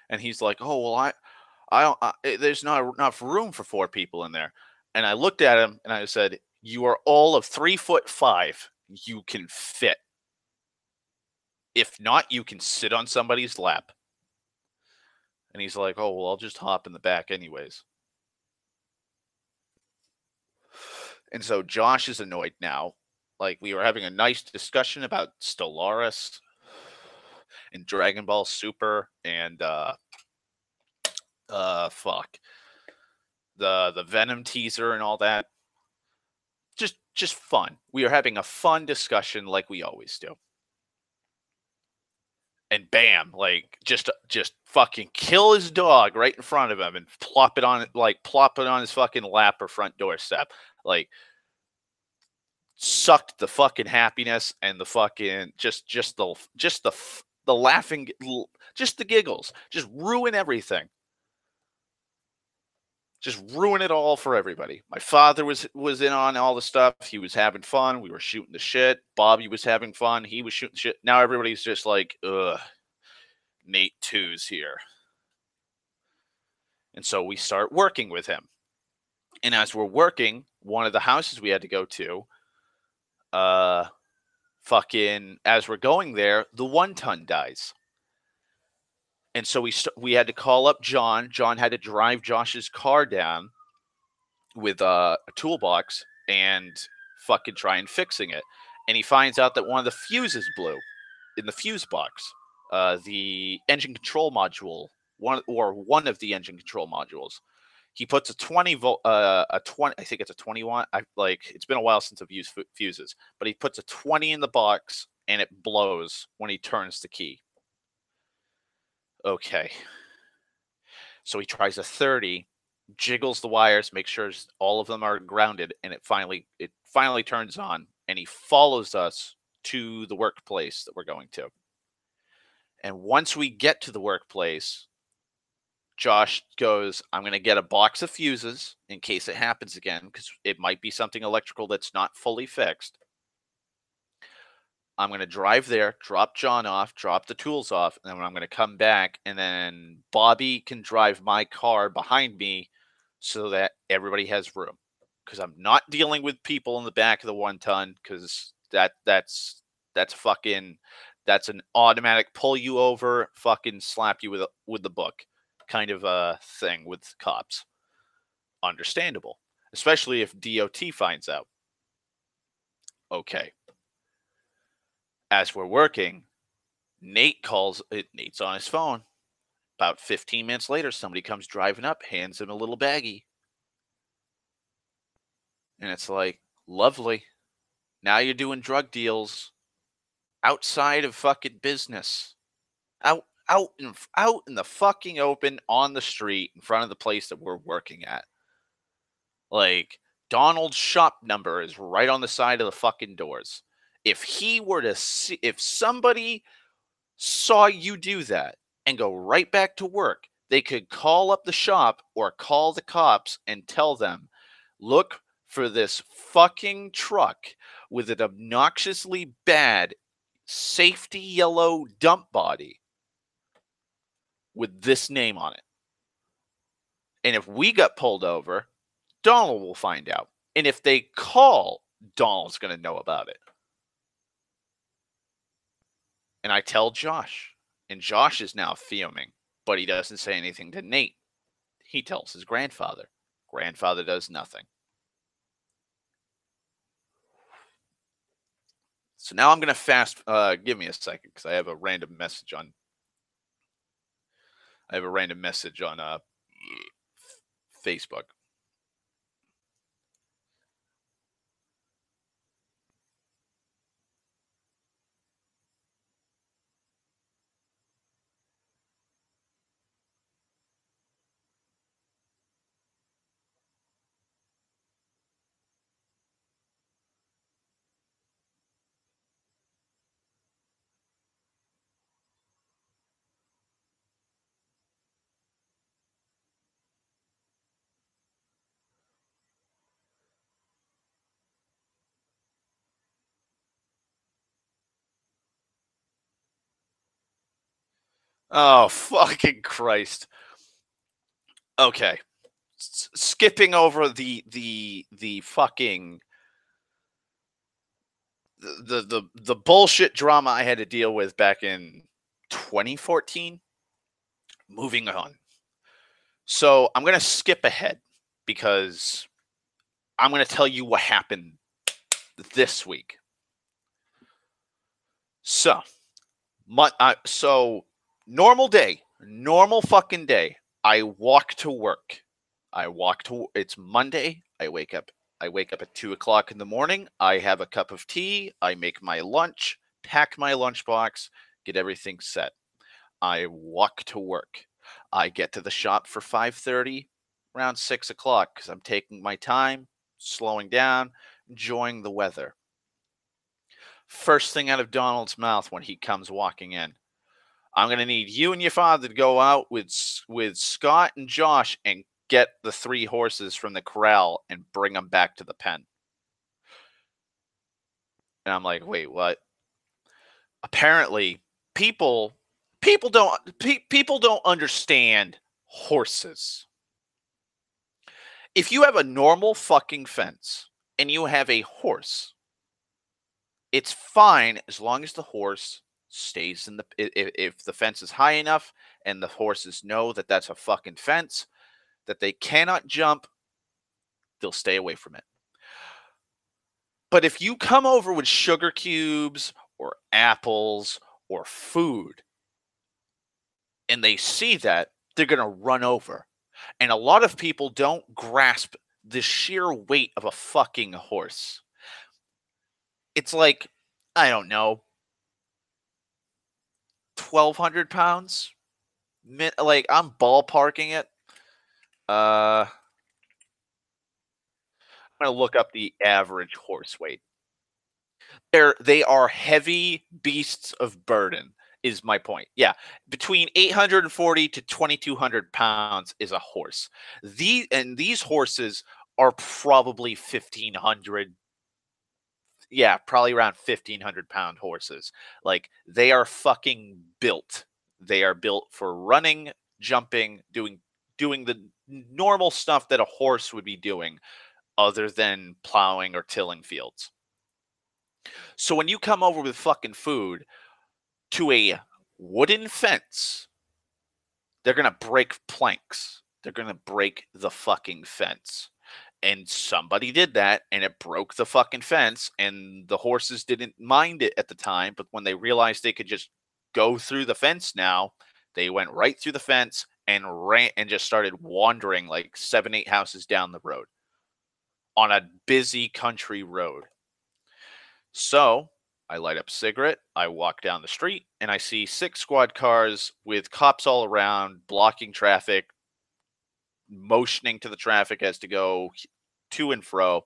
And he's like, "Oh well, there's not enough room for four people in there." And I looked at him and I said, "You are all of 3'5". You can fit. If not, you can sit on somebody's lap." And he's like, "Oh well, I'll just hop in the back anyways." And so Josh is annoyed now. Like we were having a nice discussion about Stellaris and Dragon Ball Super and fuck, the Venom teaser and all that. Just fun. We are having a fun discussion like we always do. And bam, like just fucking kill his dog right in front of him and plop it on his fucking lap or front doorstep. Like sucked the fucking happiness and the fucking the laughing, just the giggles, just ruin everything. Just ruin it all for everybody. My father was in on all the stuff. He was having fun. We were shooting the shit. Bobby was having fun. He was shooting shit. Now everybody's just like, ugh, Nate 2's here. And so we start working with him. And as we're working, one of the houses we had to go to, fucking as we're going there, the 1 ton dies. And so we had to call up John. John had to drive Josh's car down with a toolbox and fucking try and fixing it. And he finds out that one of the fuses blew in the fuse box. The engine control module, one of the engine control modules. He puts a 20 volt, a 20. I think it's a 21. It's been a while since I've used fuses, but he puts a 20 in the box and it blows when he turns the key. Okay. So he tries a 30, jiggles the wires, makes sure all of them are grounded, and it finally turns on, and he follows us to the workplace that we're going to. And once we get to the workplace, Josh goes, "I'm going to get a box of fuses in case it happens again, because it might be something electrical that's not fully fixed. I'm going to drive there, drop John off, drop the tools off, and then I'm going to come back, and then Bobby can drive my car behind me so that everybody has room. Because I'm not dealing with people in the back of the 1 ton, because that's an automatic pull you over, fucking slap you with the book kind of a thing with cops. Understandable, especially if DOT finds out." Okay. As we're working, Nate's on his phone. About 15 minutes later, somebody comes driving up, hands him a little baggie. And it's like, lovely. Now you're doing drug deals outside of fucking business. Out in the fucking open on the street in front of the place that we're working at. Like, Donald's shop number is right on the side of the fucking doors. If he were to see, if somebody saw you do that and go right back to work, they could call up the shop or call the cops and tell them, look for this fucking truck with an obnoxiously bad safety yellow dump body with this name on it. And if we got pulled over, Donald will find out. And if they call, Donald's going to know about it. And I tell Josh, and Josh is now fuming, but he doesn't say anything to Nate. He tells his grandfather. Grandfather does nothing. So now I'm going to fast. Give me a second because I have a random message on. Facebook. Oh, fucking Christ. Okay. Skipping over the fucking the bullshit drama I had to deal with back in 2014. Moving on. So I'm going to skip ahead because I'm going to tell you what happened this week. So, normal day, normal fucking day. I walk to work. It's Monday. I wake up. I wake up at 2 o'clock in the morning. I have a cup of tea. I make my lunch, pack my lunchbox, get everything set. I walk to work. I get to the shop for 5:30, around 6 o'clock, because I'm taking my time, slowing down, enjoying the weather. First thing out of Donald's mouth when he comes walking in, I'm going to need you and your father to go out with Scott and Josh and get the 3 horses from the corral and bring them back to the pen. And I'm like, wait, what? Apparently, people don't understand horses. If you have a normal fucking fence and you have a horse, it's fine as long as the horse stays in the if the fence is high enough and the horses know that that's a fucking fence that they cannot jump, they'll stay away from it. But if you come over with sugar cubes or apples or food and they see that, they're going to run over. And a lot of people don't grasp the sheer weight of a fucking horse. It's like, I don't know, 1,200 pounds? Like, I'm ballparking it. I'm going to look up the average horse weight. They are heavy beasts of burden, is my point. Yeah, between 840 to 2,200 pounds is a horse. These horses are probably 1,500. Yeah, probably around 1,500-pound horses. Like, they are fucking built. They are built for running, jumping, doing the normal stuff that a horse would be doing, other than plowing or tilling fields. So when you come over with fucking food to a wooden fence, they're going to break planks. They're going to break the fucking fence. And somebody did that and it broke the fucking fence. And the horses didn't mind it at the time. But when they realized they could just go through the fence now, they went right through the fence and ran and just started wandering like 7, 8 houses down the road on a busy country road. So I light up a cigarette, I walk down the street, and I see 6 squad cars with cops all around, blocking traffic, motioning to the traffic as to go to and fro.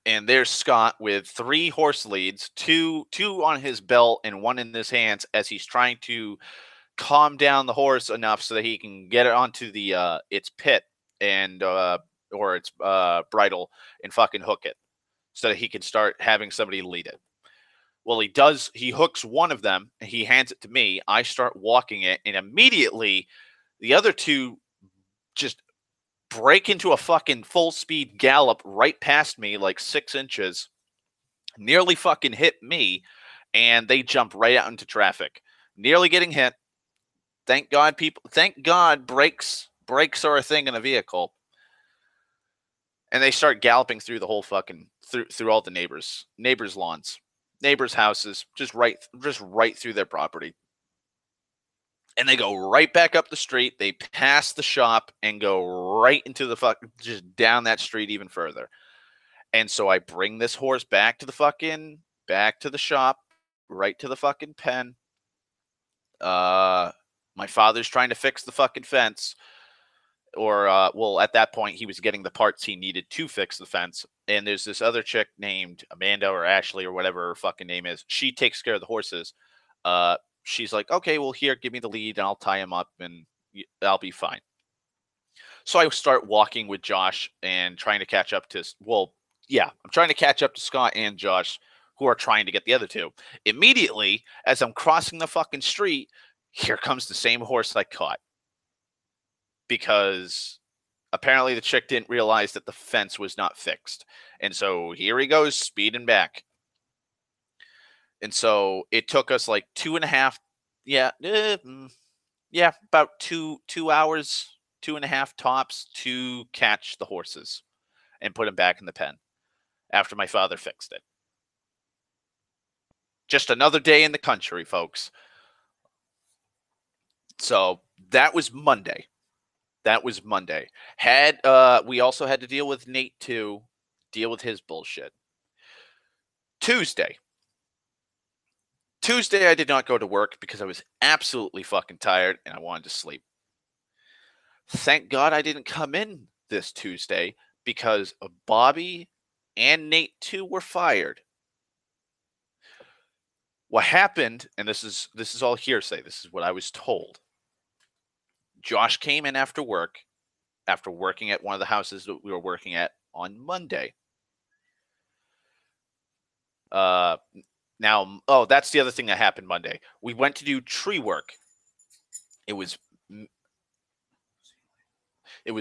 and there's Scott with 3 horse leads, two on his belt and one in his hands as he's trying to calm down the horse enough so that he can get it onto the its pit and or its bridle and fucking hook it so that he can start having somebody lead it. Well, he does. He hooks one of them. And he hands it to me. I start walking it, and immediately the other two just break into a fucking full speed gallop right past me, like 6 inches, nearly fucking hit me, and they jump right out into traffic, nearly getting hit. Thank God, people. Thank God, brakes are a thing in a vehicle, and they start galloping through the whole fucking through all the neighbors' lawns, neighbors' houses, just right through their property. And they go right back up the street. They pass the shop and go right into the just down that street even further. And so I bring this horse back to the shop, right to the fucking pen. My father's trying to fix the fucking fence, or well, at that point he was getting the parts he needed to fix the fence. And there's this other chick named Amanda or Ashley or whatever her fucking name is. She takes care of the horses. She's like, okay, well, here, give me the lead and I'll tie him up and I'll be fine. So I start walking with Josh and trying to catch up to, well, yeah, I'm trying to catch up to Scott and Josh, who are trying to get the other two. Immediately, as I'm crossing the fucking street, here comes the same horse I caught. Because apparently the chick didn't realize that the fence was not fixed. And so here he goes, speeding back. And so it took us like 2.5, about 2 hours, 2.5 tops to catch the horses and put them back in the pen after my father fixed it. Just another day in the country, folks. So that was Monday. We also had to deal with Nate too, deal with his bullshit. Tuesday, I did not go to work because I was absolutely fucking tired and I wanted to sleep. Thank God I didn't come in this Tuesday because Bobby and Nate too were fired. What happened, and this is all hearsay, this is what I was told. Josh came in after work, after working at one of the houses that we were working at on Monday. Now, that's the other thing that happened Monday. We went to do tree work. It was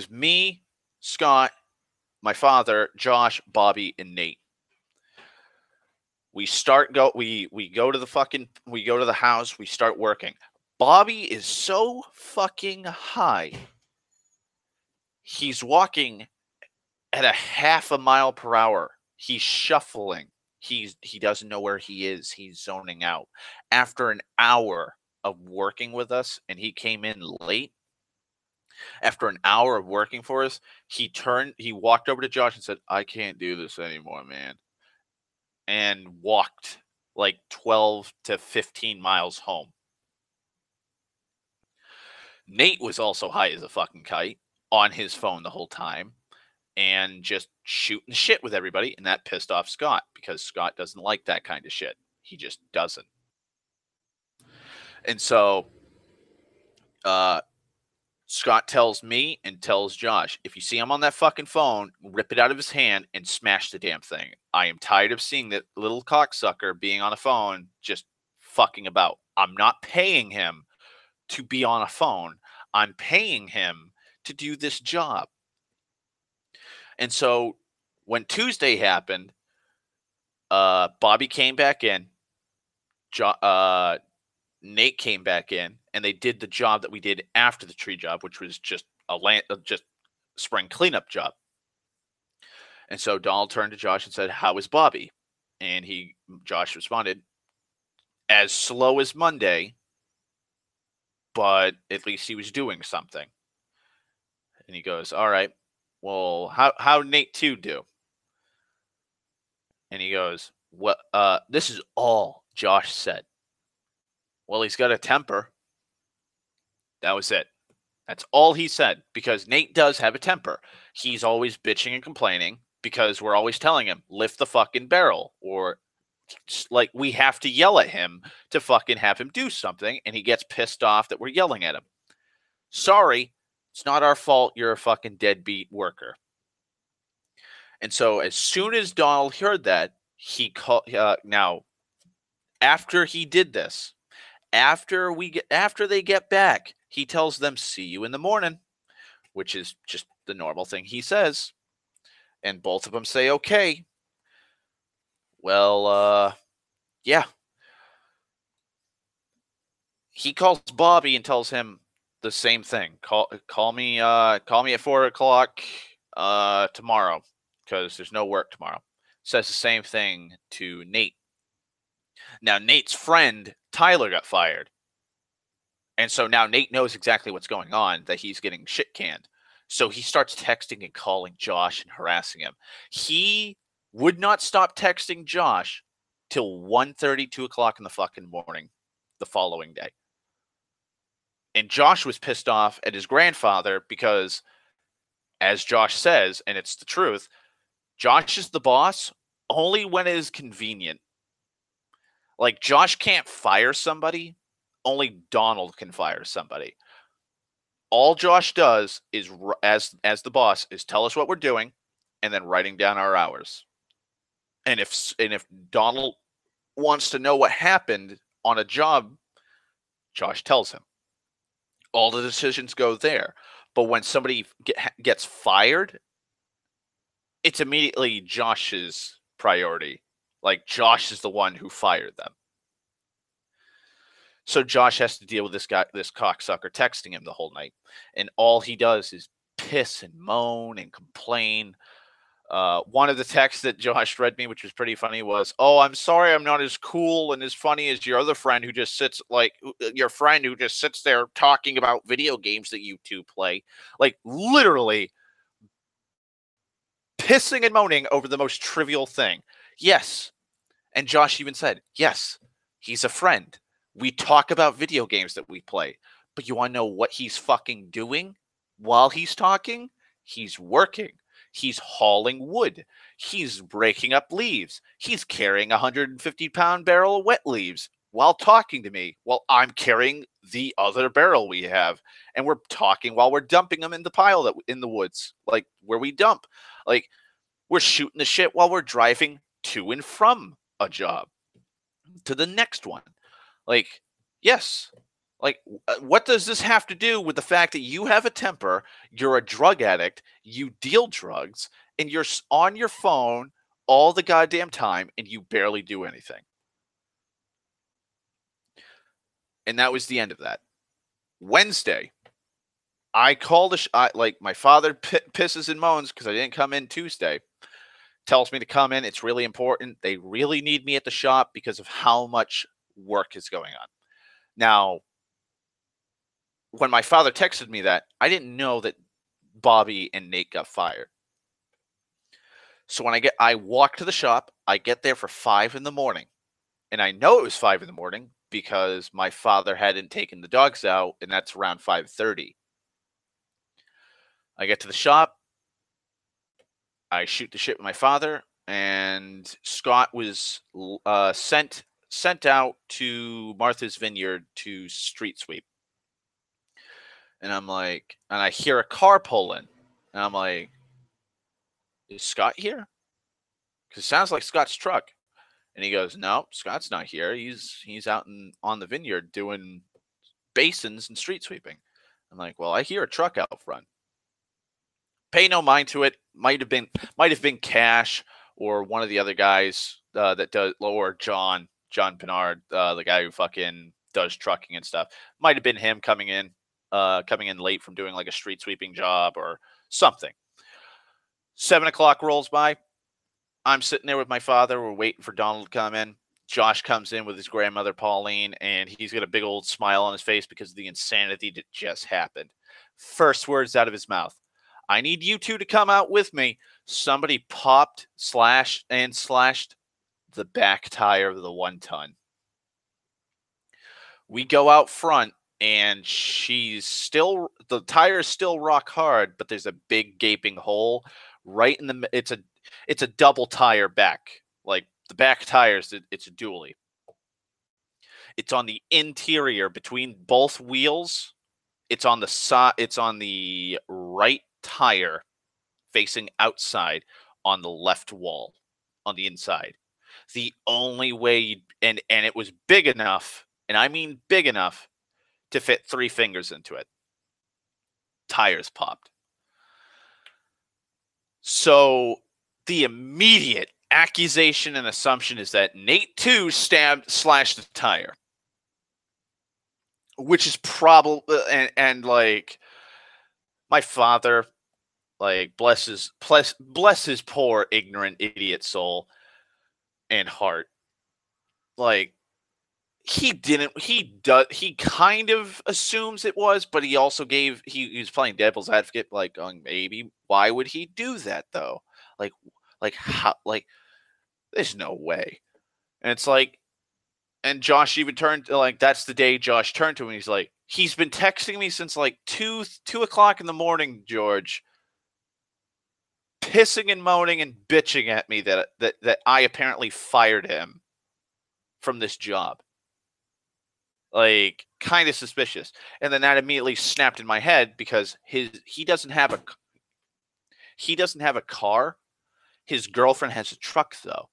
me, Scott, my father, Josh, Bobby, and Nate. We go to the house, we start working. Bobby is so fucking high. He's walking at a 0.5 mile per hour. He's shuffling. He doesn't know where he is. He's zoning out. After an hour of working with us, and he came in late. After an hour of working for us, he walked over to Josh and said, "I can't do this anymore, man." And walked like 12 to 15 miles home. Nate was also high as a fucking kite on his phone the whole time and just shooting shit with everybody. And that pissed off Scott because Scott doesn't like that kind of shit. He just doesn't. And so Scott tells me and tells Josh, if you see him on that fucking phone, rip it out of his hand and smash the damn thing. I am tired of seeing that little cocksucker being on a phone just fucking about. I'm not paying him to be on a phone. I'm paying him to do this job. And so when Tuesday happened, Bobby came back in. Nate came back in, and they did the job that we did after the tree job, which was just just spring cleanup job. And so Donald turned to Josh and said, "How is Bobby?" And Josh responded, "As slow as Monday, but at least he was doing something." And he goes, "All right, well, how Nate 2 do?" And he goes, "What? This is all Josh said." "Well, he's got a temper." That was it. That's all he said, because Nate does have a temper. He's always bitching and complaining because we're always telling him, lift the fucking barrel, or like we have to yell at him to fucking have him do something, and he gets pissed off that we're yelling at him. Sorry, it's not our fault. You're a fucking deadbeat worker. And so as soon as Donald heard that, he called. Now, after he did this, after they get back, he tells them, "See you in the morning," which is just the normal thing he says, and both of them say, "Okay." Well, yeah. He calls Bobby and tells him the same thing. Call me at 4 o'clock tomorrow, because there's no work tomorrow. Says the same thing to Nate. Now Nate's friend Tyler got fired, and so now Nate knows exactly what's going on, that he's getting shit canned. So he starts texting and calling Josh and harassing him. He would not stop texting Josh till 1:30, 2 o'clock in the fucking morning the following day. And Josh was pissed off at his grandfather because, as Josh says, and it's the truth, Josh is the boss only when it is convenient. Like, Josh can't fire somebody, only Donald can fire somebody. All Josh does is, as the boss, is tell us what we're doing and then writing down our hours. And if Donald wants to know what happened on a job, Josh tells him. All the decisions go there. But when somebody gets fired, it's immediately Josh's priority. Like, Josh is the one who fired them. So Josh has to deal with this cocksucker texting him the whole night. And all he does is piss and moan and complain. One of the texts that Josh read me, which was pretty funny, was, "Oh, I'm sorry I'm not as cool and as funny as your other friend who just sits there talking about video games that you two play." Like, literally pissing and moaning over the most trivial thing. Yes. And Josh even said, yes, he's a friend. We talk about video games that we play. But you want to know what he's fucking doing while he's talking? He's working. He's hauling wood. He's breaking up leaves. He's carrying a 150-pound barrel of wet leaves while talking to me, while I'm carrying the other barrel we have. And we're talking while we're dumping them in the pile in the woods, like where we dump. Like, we're shooting the shit while we're driving to and from a job to the next one. Like, yes. Like, what does this have to do with the fact that you have a temper, you're a drug addict, you deal drugs, and you're on your phone all the goddamn time, and you barely do anything? And that was the end of that. Wednesday, I call like, my father pisses and moans because I didn't come in Tuesday. Tells me to come in. It's really important. They really need me at the shop because of how much work is going on. Now, when my father texted me that, I didn't know that Bobby and Nate got fired. So when I walk to the shop, I get there for 5 in the morning. And I know it was 5 in the morning because my father hadn't taken the dogs out, and that's around 5:30. I get to the shop. I shoot the shit with my father, and Scott was sent out to Martha's Vineyard to street sweep. And I'm like, and I hear a car pull in, and I'm like, is Scott here? Because it sounds like Scott's truck. And he goes, no, Scott's not here. He's out on the vineyard doing basins and street sweeping. I'm like, well, I hear a truck out front. Pay no mind to it. Might have been Cash or one of the other guys that does, or John Pinard, the guy who fucking does trucking and stuff. Might have been him coming in late from doing like a street sweeping job or something. 7 o'clock rolls by. I'm sitting there with my father. We're waiting for Donald to come in. Josh comes in with his grandmother, Pauline, and he's got a big old smile on his face because of the insanity that just happened. First words out of his mouth, I need you two to come out with me. Somebody popped, slashed the back tire of the 1-ton. We go out front, and the tire is still rock hard, but there's a big gaping hole right in the, It's a double tire back. Like the back tires, it's a dually. It's on the interior between both wheels. It's on the side. It's on the right tire facing outside on the left wall on the inside. The only way and it was big enough, and I mean big enough to fit 3 fingers into it. Tires popped. So the immediate accusation and assumption is that Nate too slashed the tire, which is probably and like my father, like bless his poor ignorant idiot soul and heart. Like he kind of assumes it was, but he also he was playing devil's advocate, like going, maybe why would he do that though? Like how, like there's no way. And it's like, and Josh even turned, like, that's the day Josh turned to him. He's like, he's been texting me since like 2 o'clock in the morning, George, pissing and moaning and bitching at me that I apparently fired him from this job. Like, kind of suspicious. And then that immediately snapped in my head because he doesn't have a car. His girlfriend has a truck though.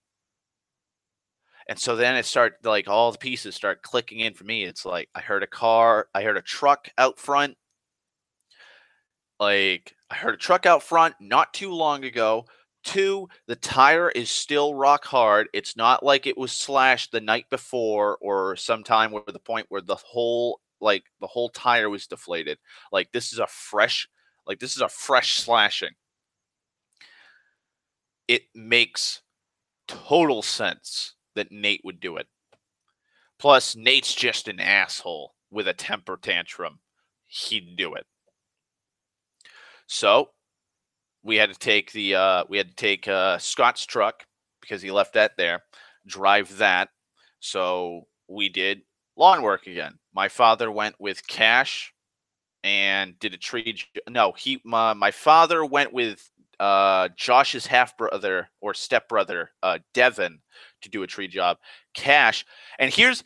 And so then it started, like, all the pieces start clicking in for me. It's like I heard a truck out front. Like, I heard a truck out front not too long ago. 2, the tire is still rock hard. It's not like it was slashed the night before or sometime where the point where the whole tire was deflated. Like, this is a fresh slashing. It makes total sense that Nate would do it. Plus, Nate's just an asshole with a temper tantrum. He'd do it. So we had to take Scott's truck because he left that there, drive that. So we did lawn work again. My father went with Cash and did a tree. No, my father went with Josh's half brother or stepbrother, Devin, to do a tree job. Cash, and here's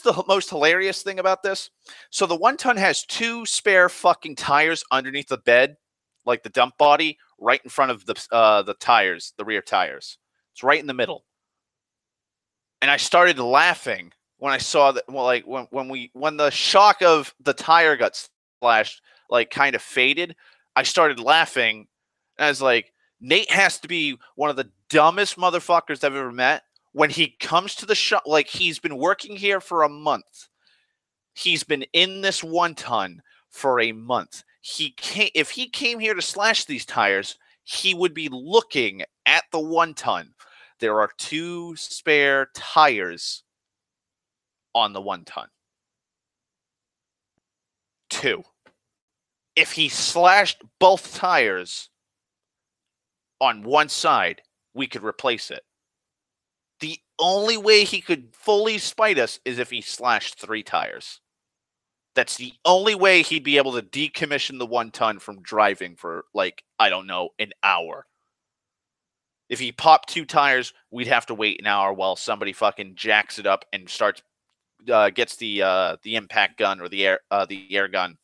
the most hilarious thing about this. So the 1-ton has 2 spare fucking tires underneath the bed, like the dump body, right in front of the tires, the rear tires. It's right in the middle. And I started laughing when I saw that. Well, like when the shock of the tire got splashed, like, kind of faded, I started laughing. And I was like, Nate has to be one of the dumbest motherfuckers I've ever met. When he comes to the shop, like, he's been working here for a month. He's been in this 1-ton for a month. If he came here to slash these tires, he would be looking at the 1-ton. There are 2 spare tires on the 1-ton. 2. If he slashed both tires on one side, we could replace it. The only way he could fully spite us is if he slashed 3 tires. That's the only way he'd be able to decommission the 1-ton from driving for, like, I don't know, an hour. If he popped 2 tires, we'd have to wait an hour while somebody fucking jacks it up and gets the impact gun or the air gun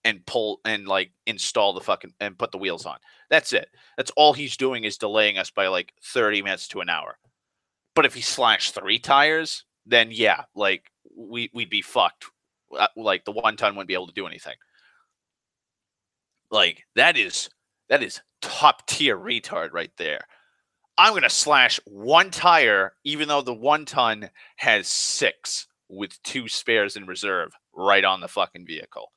and pull and, like, install the fucking and put the wheels on. That's it. That's all he's doing, is delaying us by like 30 minutes to an hour. But if he slashed 3 tires, then yeah, like, we'd be fucked. Like, the 1-ton wouldn't be able to do anything. Like, that is top tier retard right there. I'm gonna slash 1 tire, even though the 1-ton has 6 with 2 spares in reserve right on the fucking vehicle.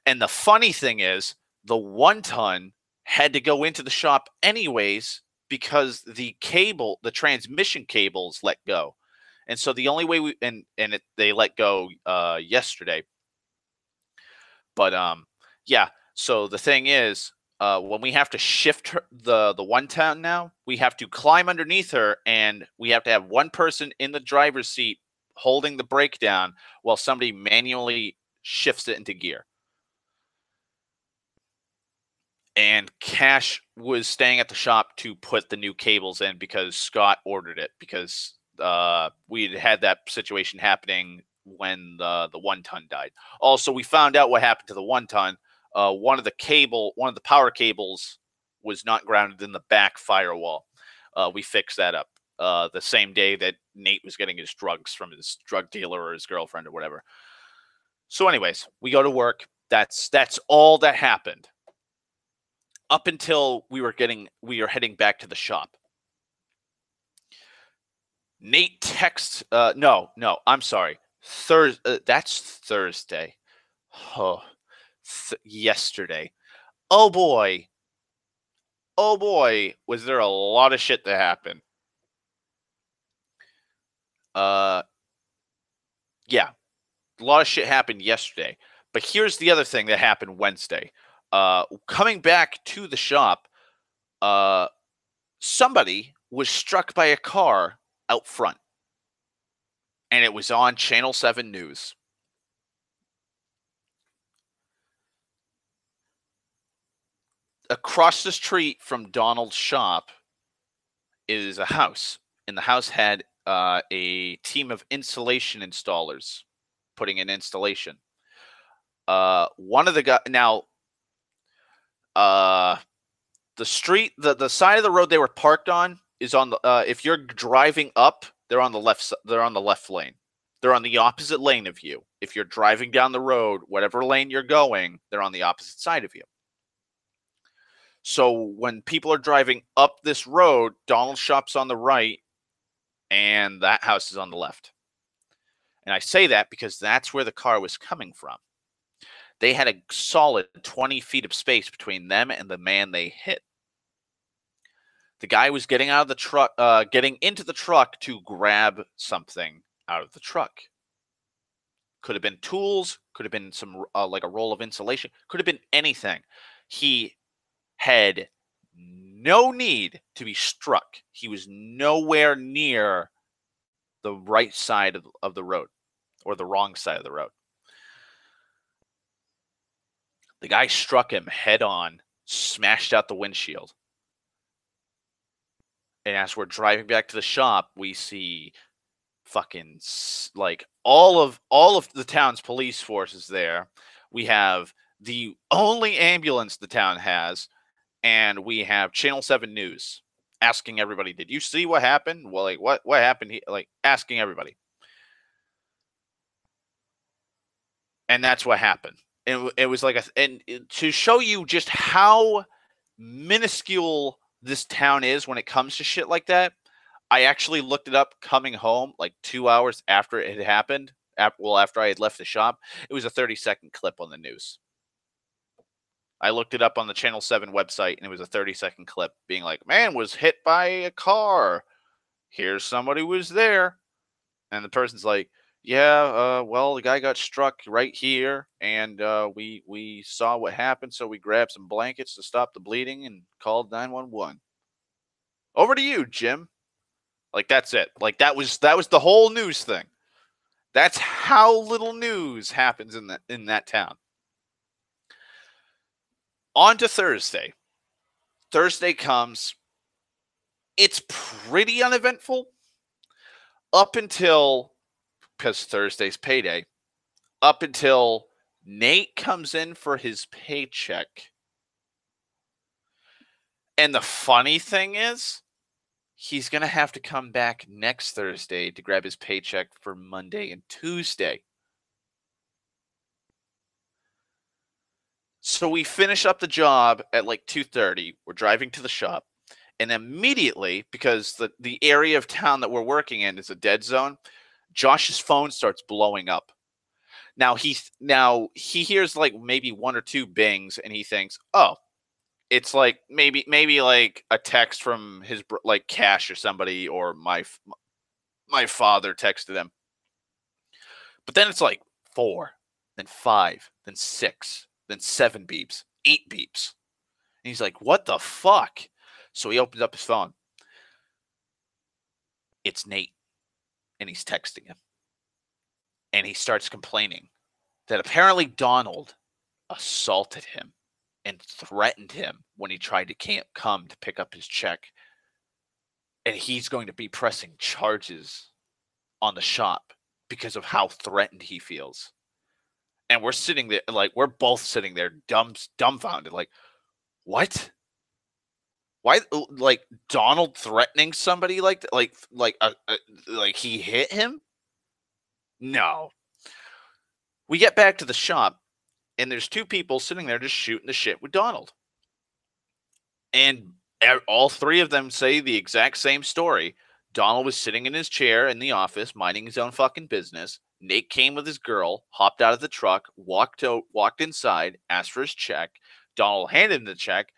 And the funny thing is, the 1-ton had to go into the shop anyways because the transmission cables let go. And so the only way they let go yesterday. But yeah, so the thing is, when we have to shift the 1-ton now, we have to climb underneath her, and we have to have one person in the driver's seat holding the brake down while somebody manually shifts it into gear. and Cash was staying at the shop to put the new cables in because Scott ordered it because we had that situation happening when the 1 ton died. Also, we found out what happened to the 1 ton. One of the power cables was not grounded in the back firewall. We fixed that up the same day that Nate was getting his drugs from his drug dealer or his girlfriend or whatever. So, anyways, we go to work. That's all that happened up until we were heading back to the shop. Nate texts. No, I'm sorry. That's Thursday. Oh, yesterday. Oh boy. Oh boy. Was there a lot of shit that happened? Yeah, a lot of shit happened yesterday. But here's the other thing that happened Wednesday. Coming back to the shop, somebody was struck by a car out front, and it was on Channel 7 News. Across the street from Donald's shop is a house, and the house had a team of insulation installers putting in installation. One of the guys now, the street, the side of the road they were parked on is on the. If you're driving up, they're on the left. They're on the left lane. They're on the opposite lane of you. If you're driving down the road, whatever lane you're going, they're on the opposite side of you. So when people are driving up this road, Donald's shop's on the right, and that house is on the left. And I say that because that's where the car was coming from. They had a solid 20 feet of space between them and the man they hit. The guy was getting out of the truck, getting into the truck to grab something out of the truck. Could have been tools, could have been some like a roll of insulation, could have been anything. He had no need to be struck. He was nowhere near the right side of the road or the wrong side of the road. The guy struck him head on, smashed out the windshield. And as we're driving back to the shop, we see fucking like all of the town's police forces there. We have the only ambulance the town has, and we have Channel 7 News asking everybody, "Did you see what happened?" Well, like what happened? Like asking everybody, and that's what happened. And it was like to show you just how minuscule this town is when it comes to shit like that. I actually looked it up coming home like 2 hours after it had happened. After I had left the shop, it was a 30-second clip on the news. I looked it up on the Channel 7 website, and it was a 30-second clip being like, "Man was hit by a car. Here's somebody who was there." And the person's like, "Yeah, well, the guy got struck right here, and we saw what happened, so we grabbed some blankets to stop the bleeding and called 911. Over to you, Jim." Like that's it. Like that was the whole news thing. That's how little news happens in that town. On to Thursday. Thursday comes. It's pretty uneventful up until, because Thursday's payday, up until Nate comes in for his paycheck. And the funny thing is, he's going to have to come back next Thursday to grab his paycheck for Monday and Tuesday. So we finish up the job at like 2:30. We're driving to the shop. And immediately, because the area of town that we're working in is a dead zone, Josh's phone starts blowing up. Now he hears like maybe one or two bings, and he thinks, "Oh, it's like maybe like a text from his like Cash or somebody, or my father texted him." But then it's like 4, then 5, then 6, then 7 beeps, 8 beeps, and he's like, "What the fuck?" So he opens up his phone. It's Nate, and he's texting him, and he starts complaining that apparently Donald assaulted him and threatened him when he tried to come to pick up his check. And he's going to be pressing charges on the shop because of how threatened he feels. And we're sitting there, like, we're both sitting there dumbfounded, like, what? Why, like, Donald threatening somebody like that? Like he hit him? No. We get back to the shop, and there's two people sitting there just shooting the shit with Donald. And all three of them say the exact same story. Donald was sitting in his chair in the office, minding his own fucking business. Nate came with his girl, hopped out of the truck, walked inside, asked for his check. Donald handed him the check,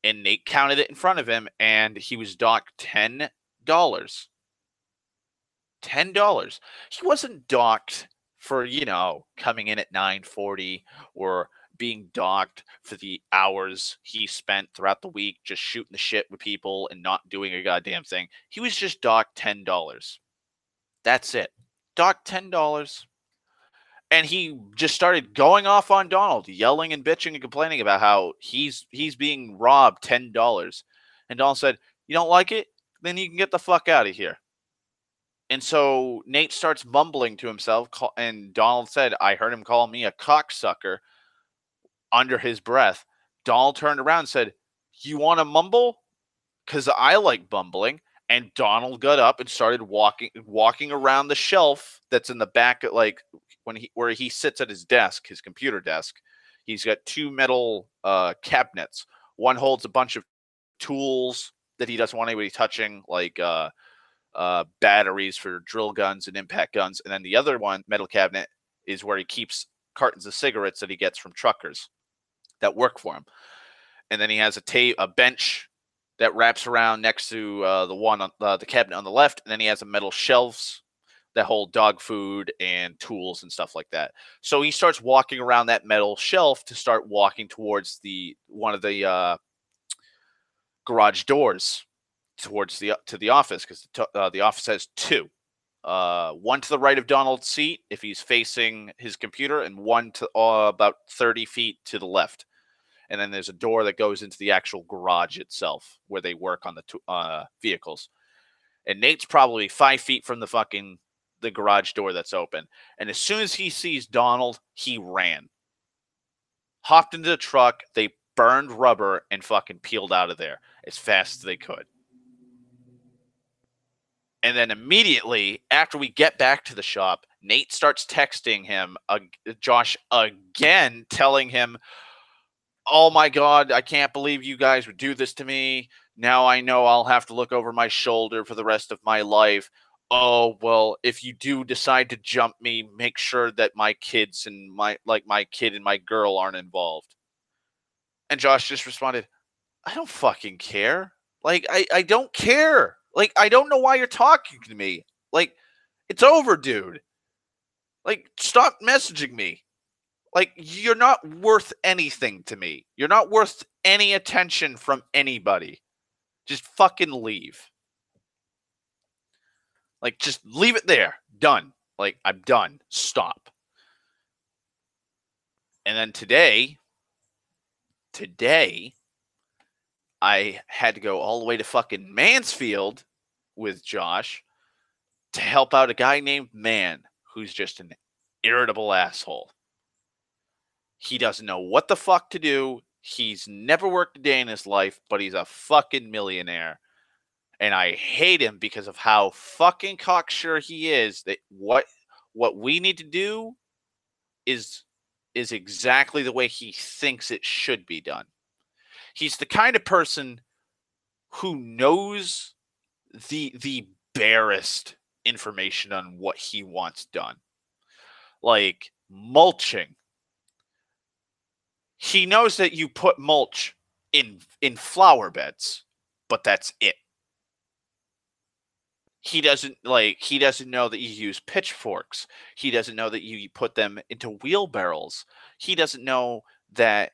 and Nate counted it in front of him, and he was docked $10. $10. He wasn't docked for, coming in at 9:40 or being docked for the hours he spent throughout the week just shooting the shit with people and not doing a goddamn thing. He was just docked $10. That's it. Docked $10. And he just started going off on Donald, yelling and bitching and complaining about how he's being robbed $10. And Donald said, "You don't like it? Then you can get the fuck out of here." And so Nate starts mumbling to himself, and Donald said, "I heard him call me a cocksucker," under his breath. Donald turned around and said, "You want to mumble? Because I like bumbling." And Donald got up and started walking around the shelf that's in the back, like where he sits at his desk, his computer desk. He's got two metal cabinets. One holds a bunch of tools that he doesn't want anybody touching, like batteries for drill guns and impact guns. And then the other one, metal cabinet, is where he keeps cartons of cigarettes that he gets from truckers that work for him. And then he has a bench that wraps around next to the one on the cabinet on the left. And then he has a metal shelves that hold dog food and tools and stuff like that. So he starts walking around that metal shelf to start walking towards one of the garage doors towards the office, because the office has two. One to the right of Donald's seat if he's facing his computer, and one to about 30 feet to the left. And then there's a door that goes into the actual garage itself where they work on the vehicles. And Nate's probably 5 feet from the garage door that's open. And as soon as he sees Donald, he ran. Hopped into the truck, they burned rubber, and fucking peeled out of there as fast as they could. And then immediately after we get back to the shop, Nate starts texting him, Josh, again, telling him, "Oh my God, I can't believe you guys would do this to me. Now I know I'll have to look over my shoulder for the rest of my life. Oh, well, if you do decide to jump me, make sure that my kids and my kid and my girl aren't involved." And Josh just responded, "I don't fucking care. Like, I don't care. Like, I don't know why you're talking to me. Like, it's over, dude. Like, stop messaging me. Like, you're not worth anything to me. You're not worth any attention from anybody. Just fucking leave. Like, just leave it there. Done. Like, I'm done. Stop." And then today, I had to go all the way to fucking Mansfield with Josh to help out a guy named Man, who's just an irritable asshole. He doesn't know what the fuck to do. He's never worked a day in his life, but he's a fucking millionaire. And I hate him because of how fucking cocksure he is that what we need to do is exactly the way he thinks it should be done. He's the kind of person who knows the barest information on what he wants done. Like mulching. He knows that you put mulch in flower beds, but that's it. He doesn't know that you use pitchforks. He doesn't know that you put them into wheelbarrows. He doesn't know that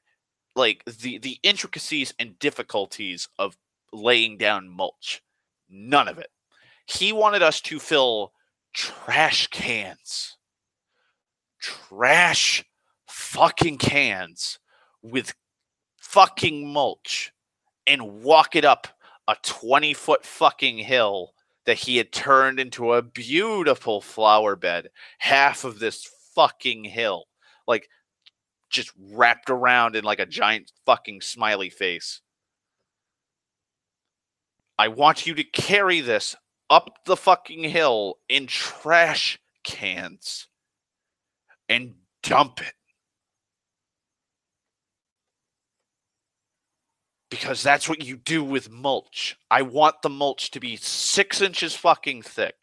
the intricacies and difficulties of laying down mulch. None of it. He wanted us to fill trash cans. Trash fucking cans with fucking mulch and walk it up a 20-foot fucking hill that he had turned into a beautiful flower bed. Half of this fucking hill, like, just wrapped around in like a giant fucking smiley face. I want you to carry this up the fucking hill in trash cans and dump it. Because that's what you do with mulch. I want the mulch to be 6 inches fucking thick.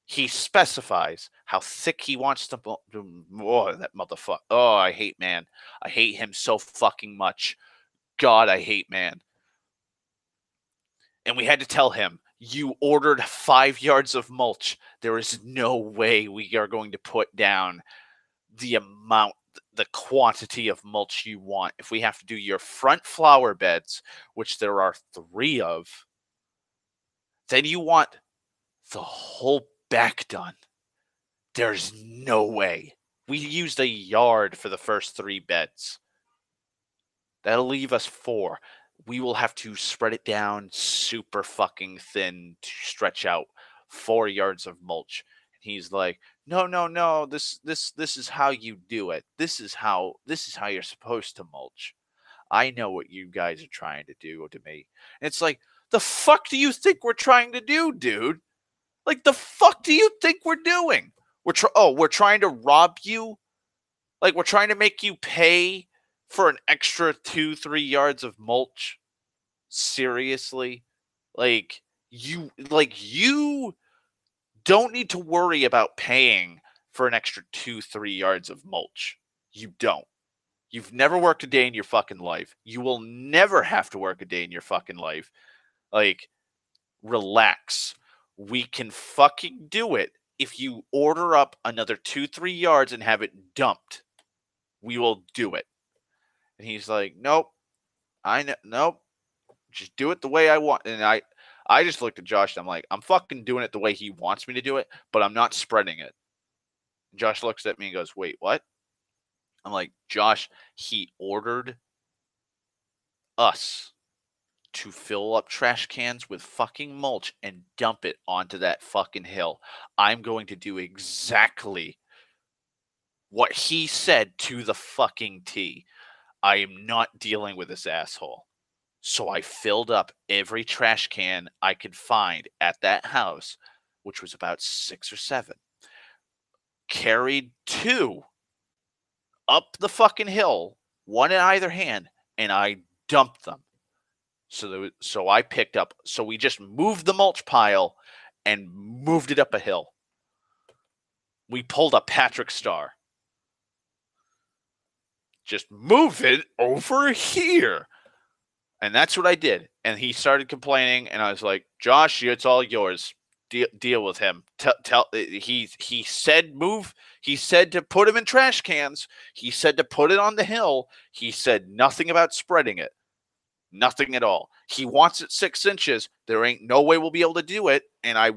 He specifies how thick he wants to. Oh, that motherfucker. Oh, I hate man. I hate him so fucking much. God, I hate man. And we had to tell him, you ordered 5 yards of mulch. There is no way we are going to put down the amount, the quantity of mulch you want. If we have to do your front flower beds, which there are 3 of, then you want the whole back done. There's no way. We used a yard for the first 3 beds. That'll leave us 4. We will have to spread it down super fucking thin to stretch out 4 yards of mulch. And he's like, no. This is how you do it. This is how you're supposed to mulch. I know what you guys are trying to do to me. And it's like, the fuck do you think we're trying to do, dude? Like, the fuck do you think we're doing? We're trying to rob you? Like, we're trying to make you pay for an extra 2-3 yards of mulch? Seriously? You don't need to worry about paying for an extra 2-3 yards of mulch. You don't. You've never worked a day in your fucking life. You will never have to work a day in your fucking life. Like, relax. We can fucking do it if you order up another 2-3 yards and have it dumped. We will do it. And he's like, nope. Nope. Just do it the way I want. And I just looked at Josh and I'm like, I'm fucking doing it the way he wants me to do it, but I'm not spreading it. Josh looks at me and goes, wait, what? I'm like, Josh, he ordered us to fill up trash cans with fucking mulch and dump it onto that fucking hill. I'm going to do exactly what he said to the fucking T. I am not dealing with this asshole. So I filled up every trash can I could find at that house, which was about 6 or 7. Carried 2 up the fucking hill, 1 in either hand, and I dumped them. So I picked up. So we just moved the mulch pile and moved it up a hill. We pulled a Patrick Star. Just move it over here. And that's what I did. And he started complaining, and I was like, Josh, it's all yours. Deal with him. He said move. He said to put him in trash cans. He said to put it on the hill. He said nothing about spreading it. Nothing at all. He wants it 6 inches. There ain't no way we'll be able to do it. And I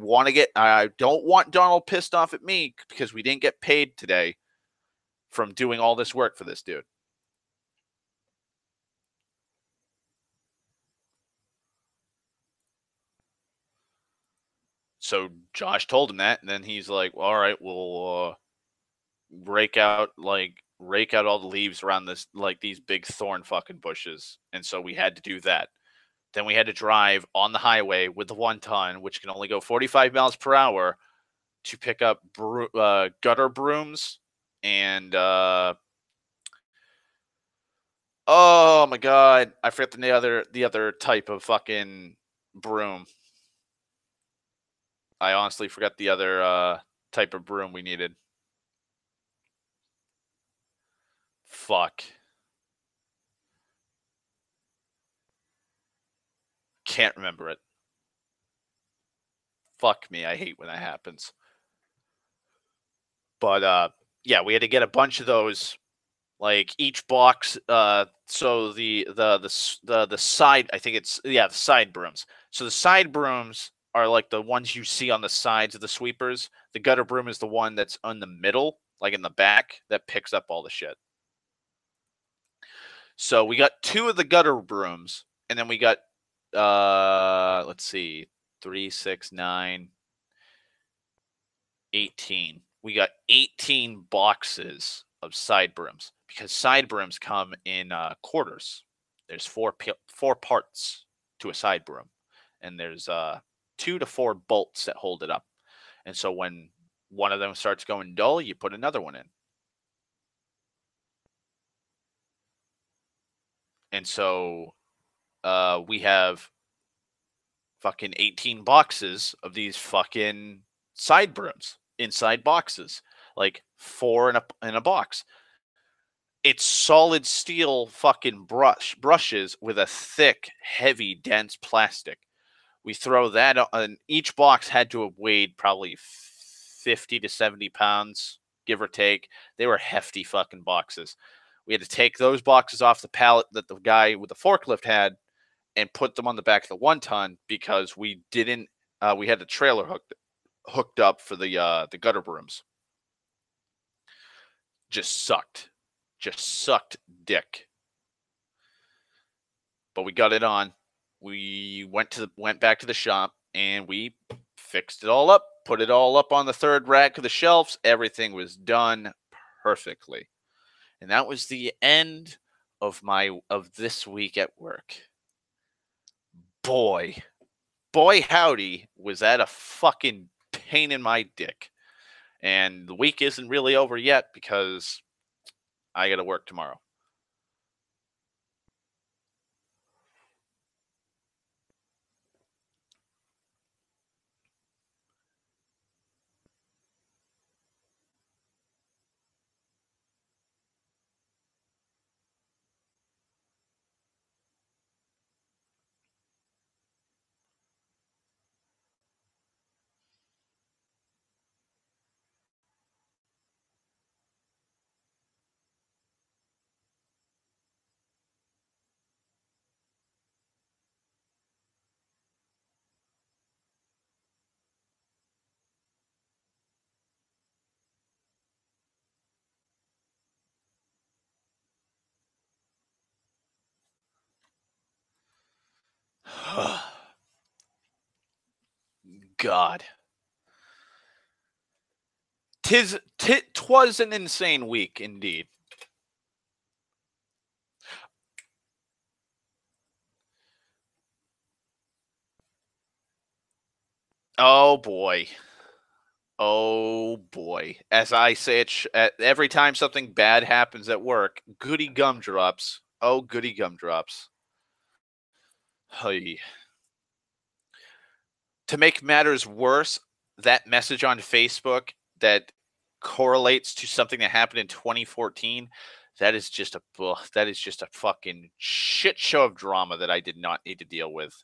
don't want Donald pissed off at me because we didn't get paid today from doing all this work for this dude. So Josh told him that, and then he's like, well, all right, we'll rake out all the leaves around this, like these big thorn fucking bushes. And so we had to do that. Then we had to drive on the highway with the 1 ton, which can only go 45 miles per hour, to pick up gutter brooms and oh my god, I forgot the other type of fucking broom. I honestly forgot the other type of broom we needed. Fuck. Can't remember it. Fuck me, I hate when that happens. But yeah, we had to get a bunch of those. Like each box, so the side, I think it's, the side brooms. So the side brooms are like the ones you see on the sides of the sweepers. The gutter broom is the one that's on the middle, like in the back, that picks up all the shit. So we got 2 of the gutter brooms, and then we got let's see, 3, 6, 9, 18. We got 18 boxes of side brooms because side brooms come in quarters. There's four parts to a side broom, and there's 2 to 4 bolts that hold it up. And so when one of them starts going dull, you put another one in. And so we have fucking 18 boxes of these fucking side brooms inside boxes, like 4 in a box. It's solid steel fucking brushes with a thick, heavy, dense plastic. We throw that on. Each box had to have weighed probably 50 to 70 pounds, give or take. They were hefty fucking boxes. We had to take those boxes off the pallet that the guy with the forklift had and put them on the back of the 1-ton because we didn't. We had the trailer hooked up for the gutter brooms. Just sucked dick. But we got it on. We went back to the shop and we fixed it all up, put it all up on the third rack of the shelves. Everything was done perfectly. And that was the end of this week at work. Boy, howdy, was that a fucking pain in my dick. And the week isn't really over yet because I got to work tomorrow. God. 'Twas an insane week indeed. Oh boy. Oh boy. As I say it every time something bad happens at work, goody gumdrops. Oh, goody gumdrops. Hey. To make matters worse, that message on Facebook that correlates to something that happened in 2014, that is just a fucking shit show of drama that I did not need to deal with.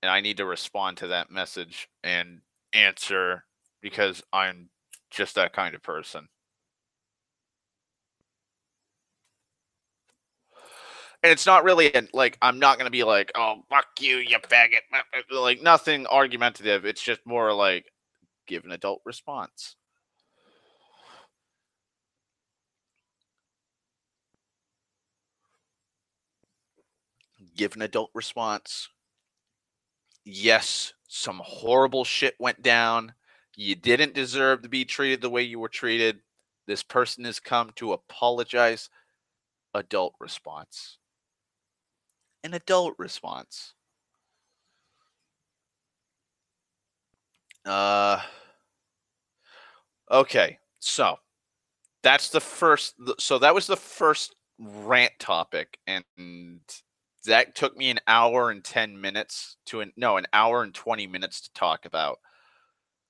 And I need to respond to that message and answer because I'm just that kind of person. And it's not really like I'm not gonna be like, oh fuck you, you faggot, like nothing argumentative. It's just more like give an adult response. Give an adult response. Yes, some horrible shit went down. You didn't deserve to be treated the way you were treated. This person has come to apologize. Adult response. An adult response. Uh okay. So that was the first rant topic, and that took me an hour and 10 minutes an hour and 20 minutes to talk about.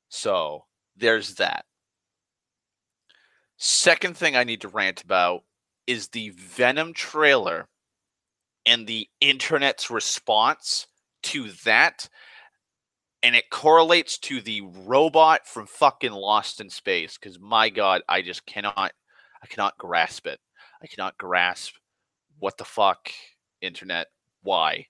So there's that. Second thing I need to rant about is the Venom trailer and the internet's response to that. And it correlates to the robot from fucking Lost in Space. Because my God, I cannot grasp it. I cannot grasp what the fuck, internet, why.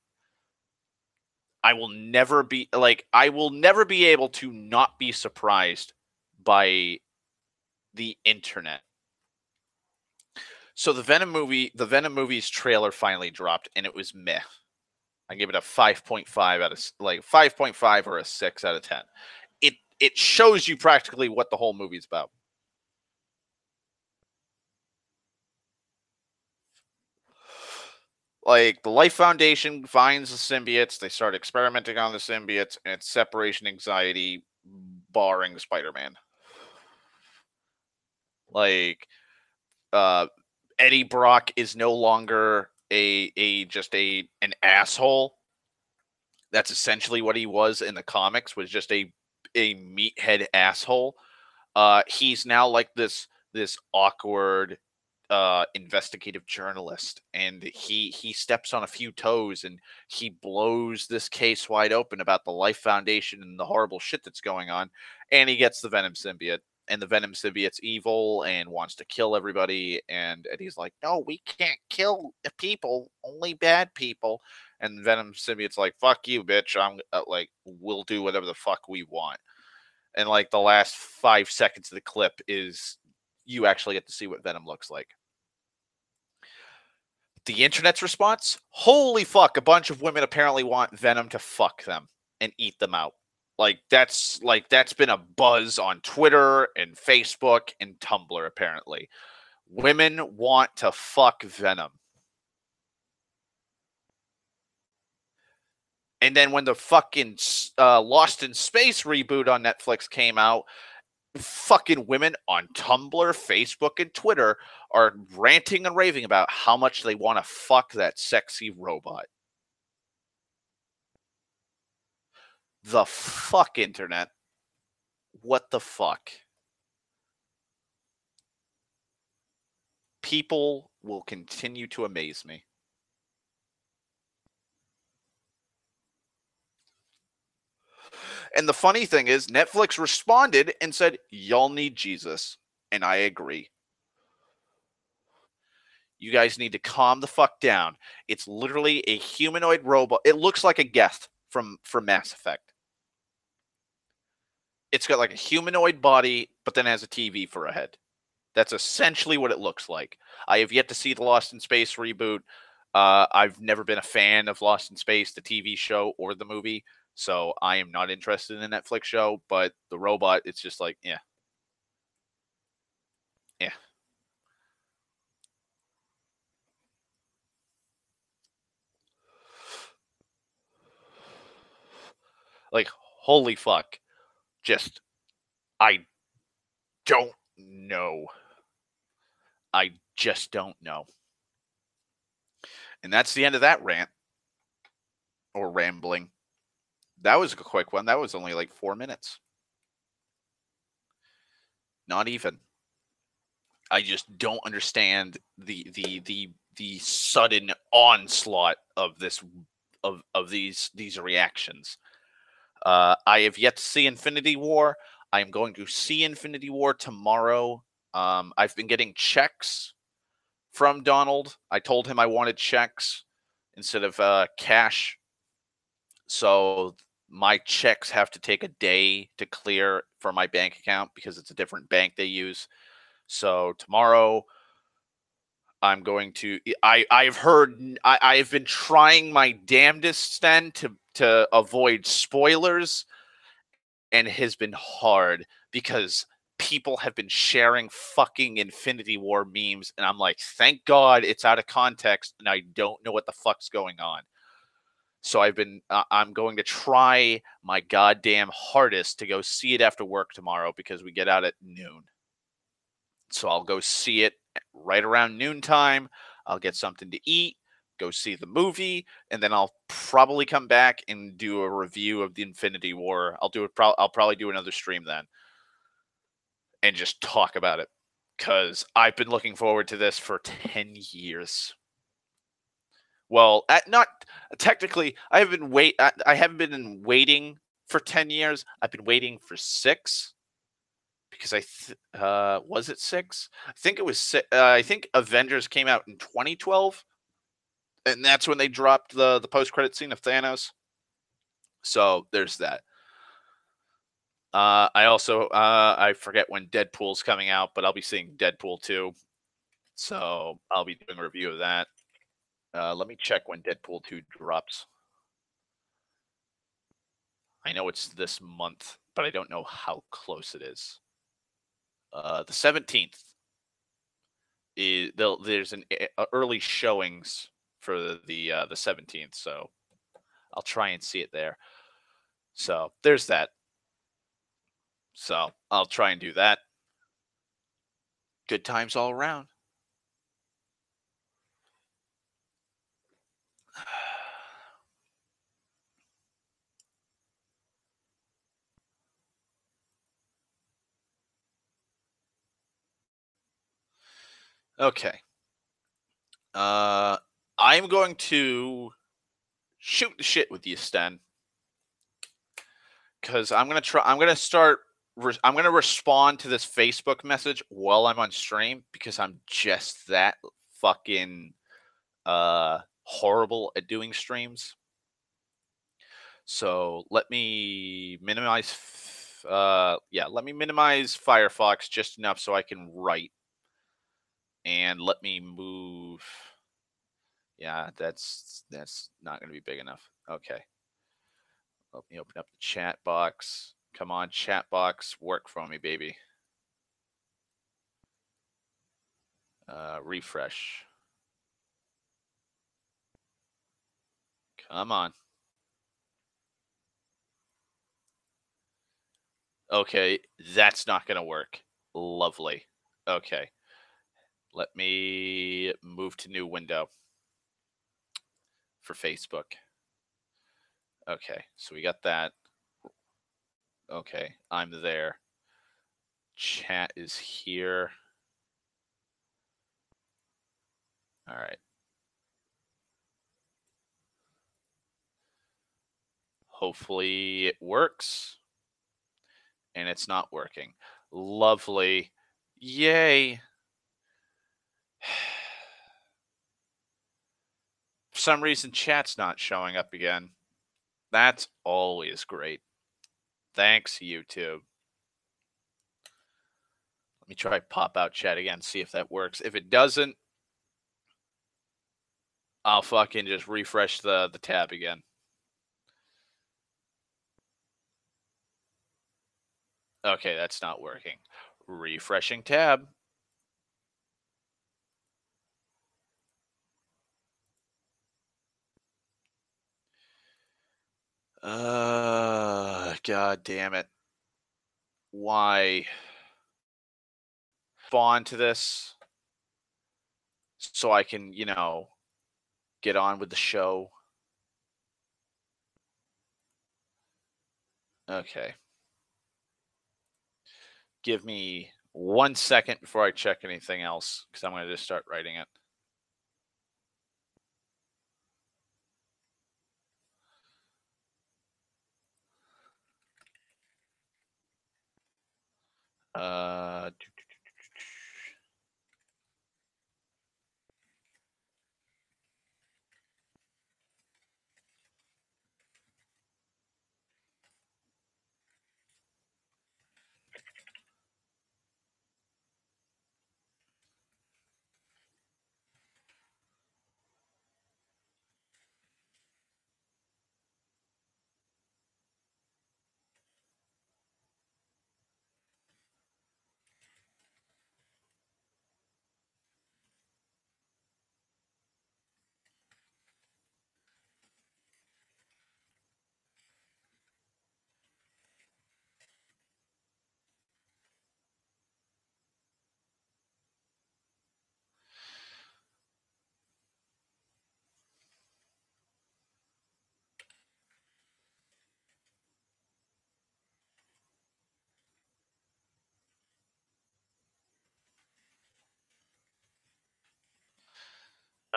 I will never be able to not be surprised by the internet. So the Venom movie's trailer finally dropped, and it was meh. I give it a 5.5 out of 5.5 or a 6 out of 10. It shows you practically what the whole movie's about. Like the Life Foundation finds the symbiotes, they start experimenting on the symbiotes, and it's separation anxiety, barring Spider-Man. Like uh, Eddie Brock is no longer a just a an asshole. That's essentially what he was in the comics, was just a meathead asshole. He's now like this awkward investigative journalist, and he steps on a few toes, and he blows this case wide open about the Life Foundation and the horrible shit that's going on, and he gets the Venom symbiote, and the Venom symbiote's evil and wants to kill everybody, and he's like, no, we can't kill people, only bad people. And Venom symbiote's like, fuck you, bitch, I'm like, we'll do whatever the fuck we want. And like the last 5 seconds of the clip is you actually get to see what Venom looks like. The internet's response: holy fuck, a bunch of women apparently want Venom to fuck them and eat them out. That's been a buzz on Twitter and Facebook and Tumblr apparently. Women want to fuck Venom. And then when the fucking Lost in Space reboot on Netflix came out, fucking women on Tumblr, Facebook, and Twitter are ranting and raving about how much they want to fuck that sexy robot. The fuck, internet? What the fuck? People will continue to amaze me. And the funny thing is, Netflix responded and said, y'all need Jesus. And I agree. You guys need to calm the fuck down. It's literally a humanoid robot. It looks like a Geth from Mass Effect. It's got like a humanoid body, but then has a TV for a head. That's essentially what it looks like. I have yet to see the Lost in Space reboot. I've never been a fan of Lost in Space, the TV show or the movie, so I am not interested in the Netflix show. But the robot, it's just like, yeah, yeah. Like, holy fuck. Just, I don't know. I just don't know. And that's the end of that rant or rambling. That was a quick one. That was only like 4 minutes. Not even. I just don't understand the sudden onslaught of this of these reactions. I have yet to see Infinity War. I am going to see Infinity War tomorrow. I've been getting checks from Donald. I told him I wanted checks instead of cash. So my checks have to take a day to clear for my bank account because it's a different bank they use. So tomorrow I'm going to I've heard I've been trying my damnedest then to avoid spoilers, and it has been hard because people have been sharing fucking Infinity War memes, and I'm like, thank God it's out of context and I don't know what the fuck's going on. So I'm going to try my goddamn hardest to go see it after work tomorrow because we get out at noon. So I'll go see it right around noontime. I'll get something to eat, go see the movie, and then I'll probably come back and do a review of the Infinity War. I'll probably do another stream then and just talk about it because I've been looking forward to this for 10 years. Well, not technically. I haven't been waiting for 10 years. I've been waiting for 6 because was it 6? I think it was 6. I think Avengers came out in 2012, and that's when they dropped the post credit scene of Thanos. So there's that. I also I forget when Deadpool's coming out, but I'll be seeing Deadpool 2. So I'll be doing a review of that. Let me check when Deadpool 2 drops. I know it's this month, but I don't know how close it is. The 17th is there's an early showings for the 17th, so I'll try and see it there. So there's that. So I'll try and do that. Good times all around. Okay. Uh, I'm going to shoot the shit with you, Sten, because I'm gonna try. I'm gonna start. I'm gonna respond to this Facebook message while I'm on stream because I'm just that fucking horrible at doing streams. So let me minimize. Yeah, let me minimize Firefox just enough so I can write, and let me move. Yeah, that's not going to be big enough. Okay. Let me open up the chat box. Come on, chat box, work for me, baby. Refresh. Come on. Okay, that's not going to work. Lovely. Okay. Let me move to new window for Facebook. Okay, so we got that. Okay, I'm there. Chat is here. All right. Hopefully it works. And it's not working. Lovely. Yay. For some reason, chat's not showing up again. That's always great. Thanks, YouTube. Let me try pop out chat again, see if that works. If it doesn't, I'll fucking just refresh the tab again. Okay, that's not working. Refreshing tab. God damn it. Why? Spawn to this so I can, get on with the show. Okay. Give me 1 second before I check anything else because I'm going to just start writing it. Uh,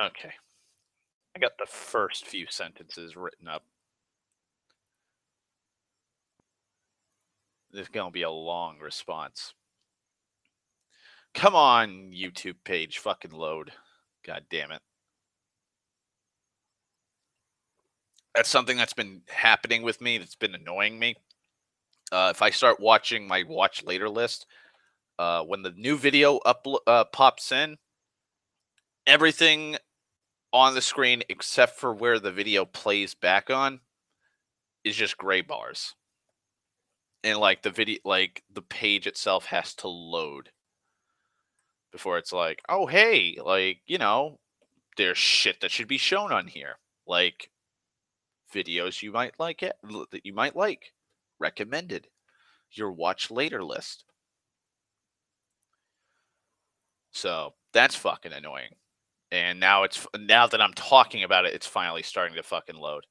okay. I got the first few sentences written up. This is going to be a long response. Come on, YouTube page, fucking load. God damn it. That's something that's been happening with me that's been annoying me. If I start watching my watch later list, when the new video pops in, Everything on the screen except for where the video plays back on is just gray bars. And like the video, like the page itself has to load before it's like, oh, hey, like, there's shit that should be shown on here. Like videos you might like that you might like. Recommended. Your watch later list. So that's fucking annoying. And now that I'm talking about it, it's finally starting to fucking load.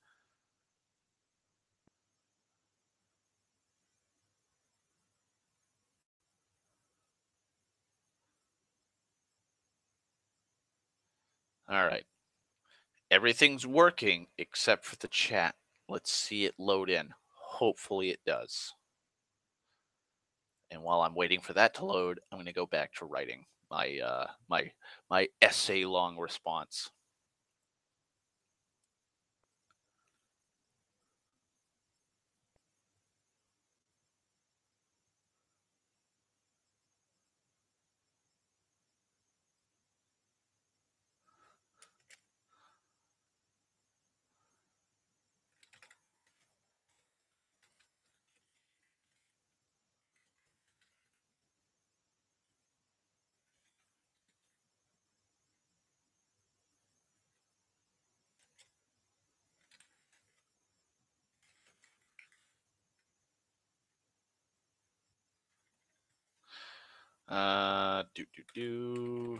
All right. Everything's working except for the chat. Let's see it load in. Hopefully it does. And while I'm waiting for that to load, I'm going to go back to writing my essay long response. Do do do.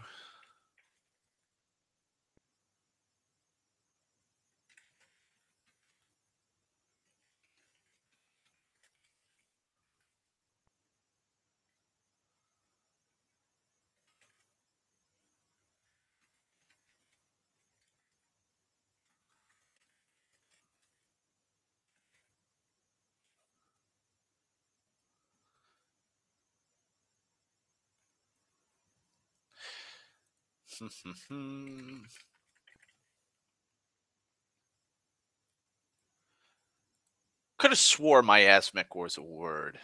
Could have swore miasmic was a word.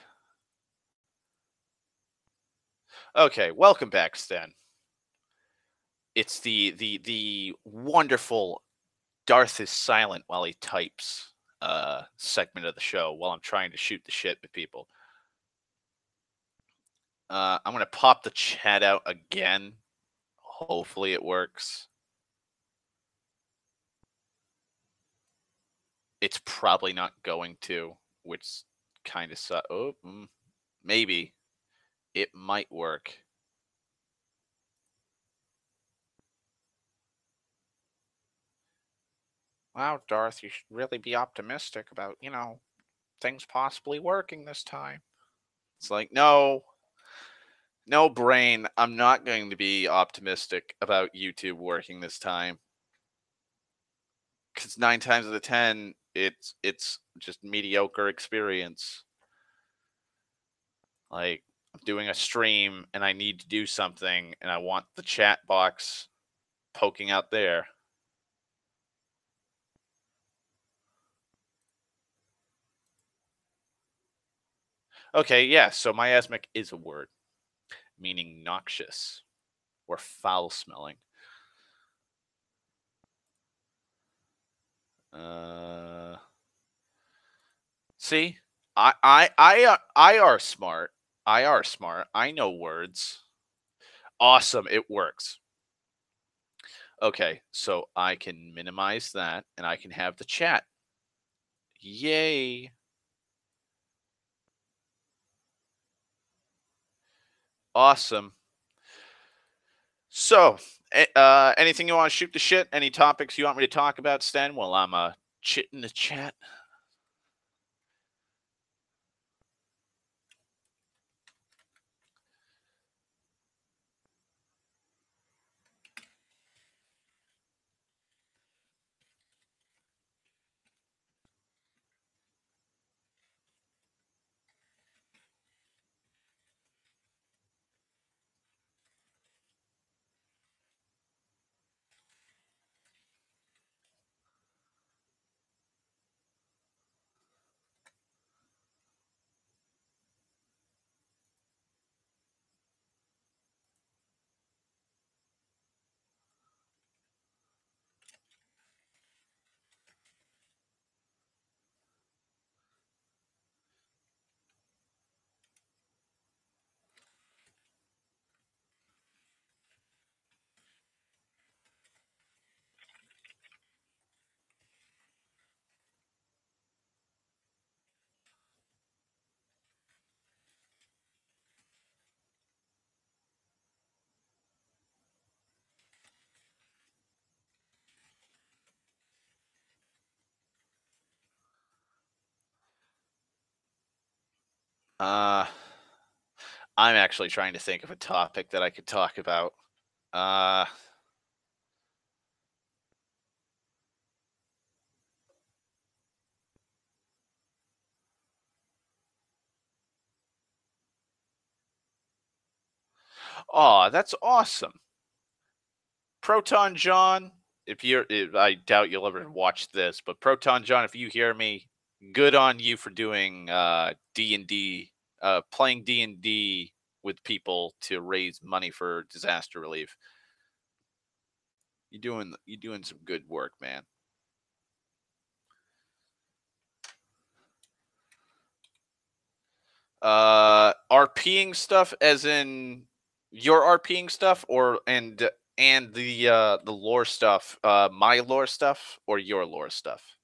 Okay, welcome back, Stan. It's the wonderful Darth is silent while he types segment of the show while I'm trying to shoot the shit with people. I'm gonna pop the chat out again. Hopefully it works. It's probably not going to, which kind of sucks. Oh, maybe it might work. Wow, Darth, you should really be optimistic about, things possibly working this time. It's like, no, no brain. I'm not going to be optimistic about YouTube working this time. Because 9 times out of 10, it's just mediocre experience. Like, I'm doing a stream and I need to do something and I want the chat box poking out there. Okay, yeah, so miasmic is a word meaning noxious or foul smelling. See, I are smart. I are smart. I know words. Awesome, it works. Okay, so I can minimize that and I can have the chat. Yay. Awesome. So, anything you want to shoot the shit? Any topics you want me to talk about, Stan? While I'm chit in the chat. Uh, I'm actually trying to think of a topic that I could talk about. Uh, oh, that's awesome. Proton John, I doubt you'll ever watch this, but Proton John, if you hear me, good on you for doing D&D, playing D&D with people to raise money for disaster relief. You doing some good work, man. RPing stuff as in your RPing stuff or and the lore stuff, my lore stuff or your lore stuff?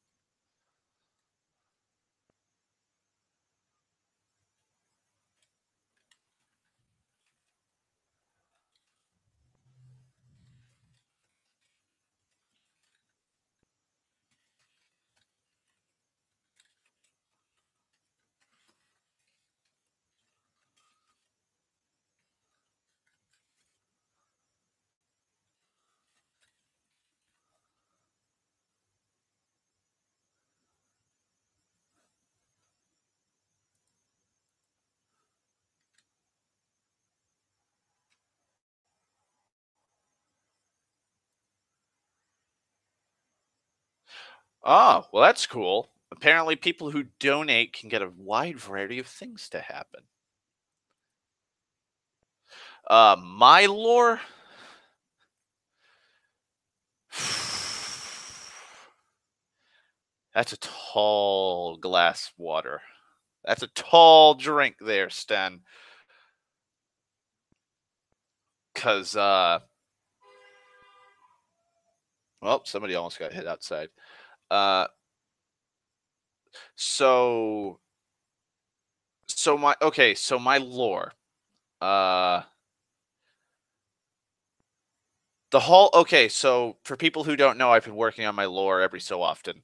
Oh, well, that's cool. Apparently, people who donate can get a wide variety of things to happen. My lore. That's a tall glass of water. That's a tall drink there, Sten. Cause well, somebody almost got hit outside. Uh, so so my lore. Uh, the whole okay. So for people who don't know, I've been working on my lore every so often.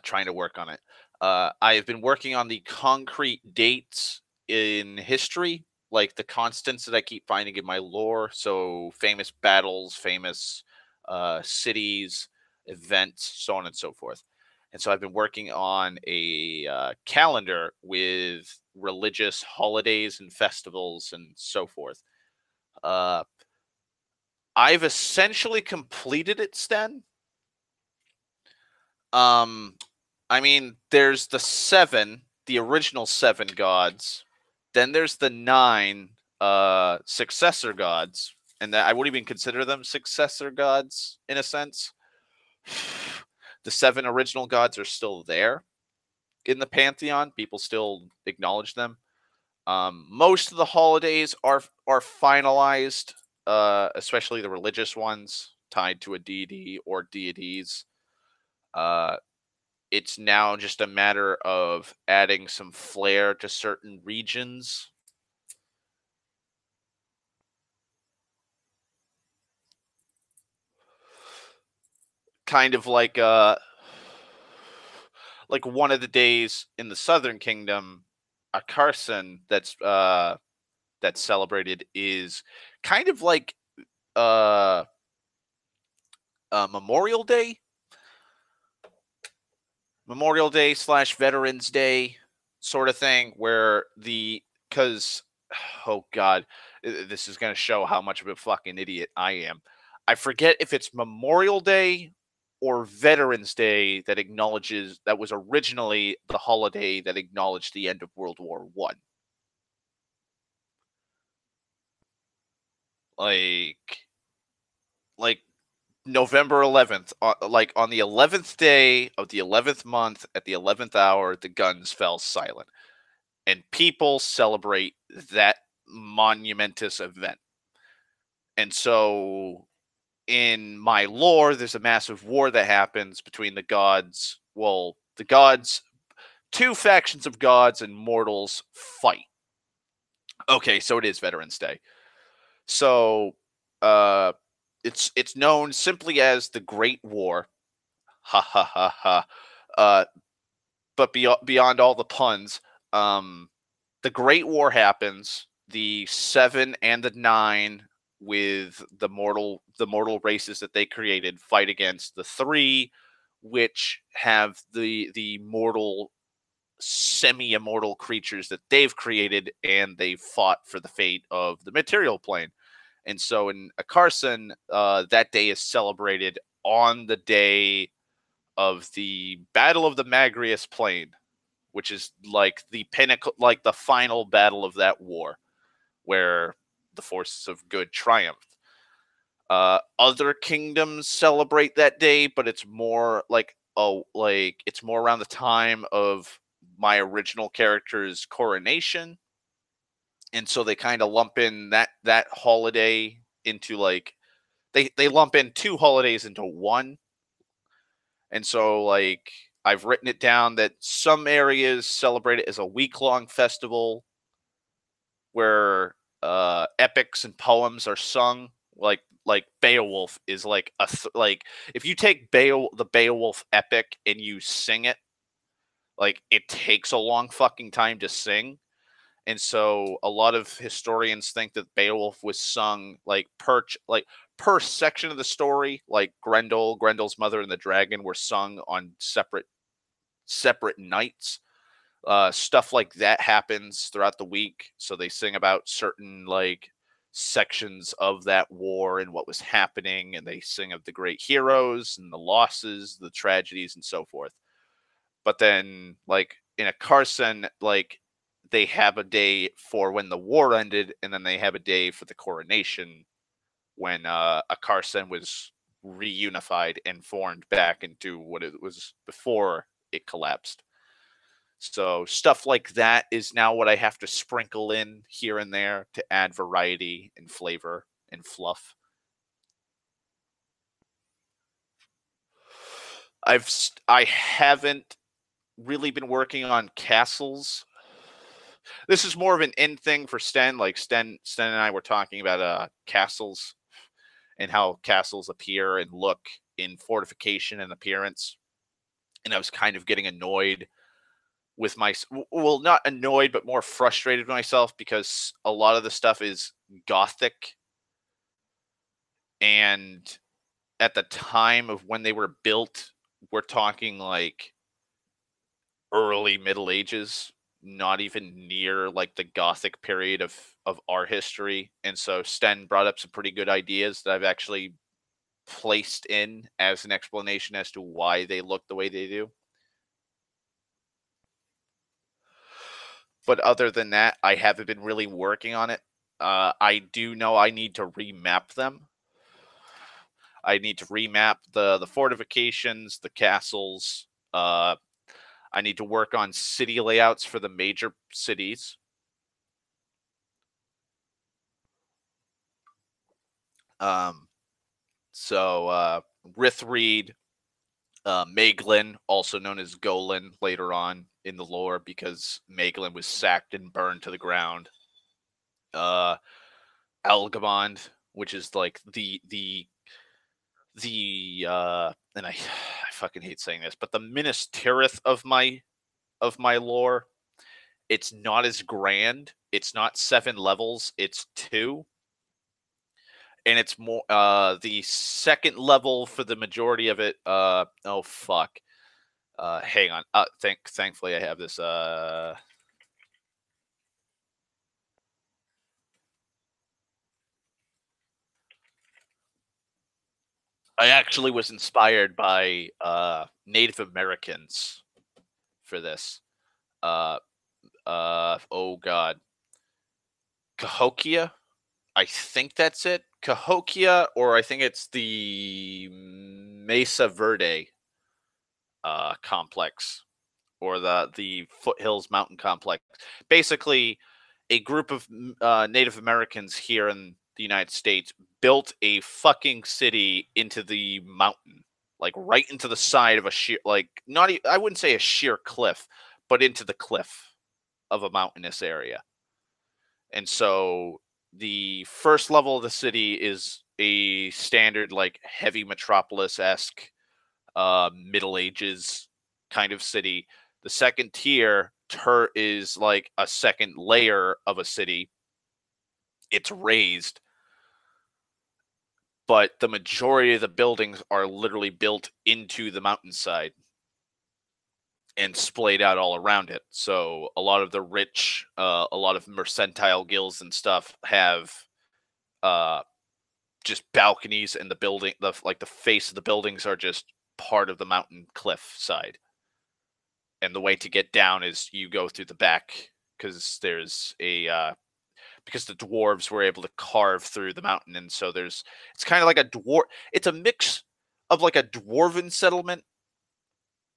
Trying to work on it. I have been working on the concrete dates in history, like the constants that I keep finding in my lore. So famous battles, famous cities, events, so on and so forth. And so I've been working on a calendar with religious holidays and festivals and so forth. Uh, I've essentially completed it, Sten. Um, I mean, there's the seven, the original seven gods. Then there's the nine successor gods, and that I wouldn't even consider them successor gods in a sense. The seven original gods are still there in the pantheon. People still acknowledge them. Most of the holidays are finalized, especially the religious ones tied to a deity or deities. Uh, it's now just a matter of adding some flair to certain regions. Kind of like one of the days in the Southern Kingdom, a Carson that's celebrated is kind of like uh, Memorial Day, Memorial Day slash Veterans Day sort of thing, where the because oh god, this is gonna show how much of a fucking idiot I am. I forget if it's Memorial Day or Veterans Day that was originally the holiday that acknowledged the end of World War One. Like like November 11th, like on the 11th day of the 11th month at the 11th hour, the guns fell silent. And people celebrate that monumentous event. And so in my lore, there's a massive war that happens between the gods. Well, the gods, two factions of gods and mortals fight. Okay, so it is Veterans Day. So uh it's known simply as the Great War. Ha ha ha ha. Uh but beyond all the puns, um the Great War happens. The Seven and the Nine, with the mortal races that they created, fight against the Three, which have the mortal, semi-immortal creatures that they've created, and they fought for the fate of the material plane. And so in a Carson, that day is celebrated on the day of the Battle of the Magrius Plain, which is like the pinnacle, like the final battle of that war, where the forces of good triumphed. Other kingdoms celebrate that day, but it's more like, it's more around the time of my original character's coronation, and so they kind of lump in that holiday into, like, they lump in two holidays into one. And so, like, I've written it down that some areas celebrate it as a week-long festival where epics and poems are sung. Like Beowulf is like like, if you take the Beowulf epic and you sing it, like, it takes a long fucking time to sing. And so a lot of historians think that Beowulf was sung like per section of the story, like Grendel's mother and the dragon were sung on separate nights. Stuff like that happens throughout the week. So they sing about certain, like, sections of that war and what was happening, and they sing of the great heroes and the losses, the tragedies, and so forth. But then, like, in a Carson, like, they have a day for when the war ended, and then they have a day for the coronation, when a Carson was reunified and formed back into what it was before it collapsed. So stuff like that is now what I have to sprinkle in here and there to add variety and flavor and fluff. I haven't really been working on castles. This is more of an in thing for Sten. Like, Sten and I were talking about castles and how castles appear and look in fortification and appearance. And I was kind of getting annoyed with well, not annoyed, but more frustrated with myself, because a lot of the stuff is gothic, and at the time of when they were built, we're talking like early Middle Ages, not even near like the Gothic period of our history. And so Sten brought up some pretty good ideas that I've actually placed in as an explanation as to why they look the way they do. But other than that, I haven't been really working on it. I do know I need to remap them. I need to remap the fortifications, the castles. I need to work on city layouts for the major cities. Um, so Rithreed, Maeglin, also known as Golan later on in the lore, because Maeglin was sacked and burned to the ground. Algamond, which is like and I fucking hate saying this, but the Minas Tirith of my lore. It's not as grand. It's not 7 levels, it's 2. And it's more the second level for the majority of it. Oh fuck. Hang on. Thankfully I have this I actually was inspired by Native Americans for this. Uh oh god. Cahokia? I think that's it. Cahokia, or I think it's the Mesa Verde complex, or the Foothills Mountain complex. Basically, a group of Native Americans here in the United States built a fucking city into the mountain, like right into the side of a sheer, like, not I wouldn't say a sheer cliff, but into the cliff of a mountainous area. And so the first level of the city is a standard, like, heavy metropolis esque Middle Ages kind of city. The second tier is like a second layer of a city. It's raised, but the majority of the buildings are literally built into the mountainside and splayed out all around it. So a lot of the rich, a lot of mercantile guilds and stuff have uh, just balconies, and the face of the buildings are just part of the mountain cliff side. And the way to get down is you go through the back, because there's because the dwarves were able to carve through the mountain, and so it's kind of like it's a mix of like a dwarven settlement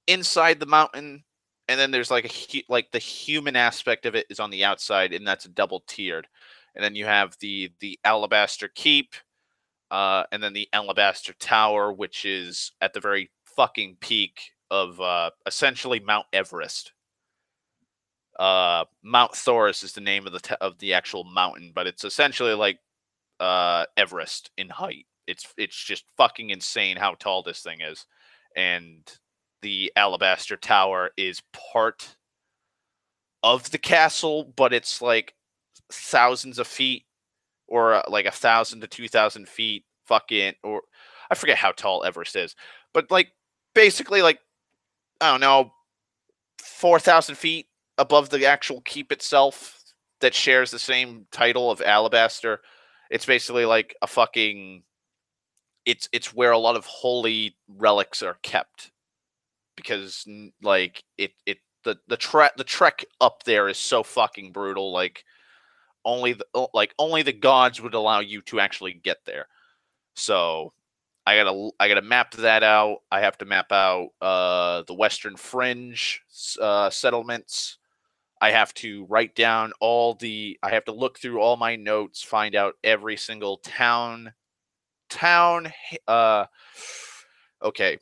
inside the mountain, and then there's like the human aspect of it is on the outside, and that's double tiered. And then you have the Alabaster Keep, and then the Alabaster Tower, which is at the very fucking peak of essentially Mount Everest. Mount Thoris is the name of the actual mountain, but it's essentially like Everest in height. It's just fucking insane how tall this thing is. And the Alabaster Tower is part of the castle, but it's like thousands of feet, or like 1,000 to 2,000 feet. Fucking, or I forget how tall Everest is, but like basically like, I don't know, 4,000 feet above the actual keep itself, that shares the same title of Alabaster. It's basically like a fucking. It's where a lot of holy relics are kept, because like the trek up there is so fucking brutal. Like only the gods would allow you to actually get there. So I gotta map that out. I have to map out the Western Fringe settlements. I have to write down I have to look through all my notes, find out every single town. Okay,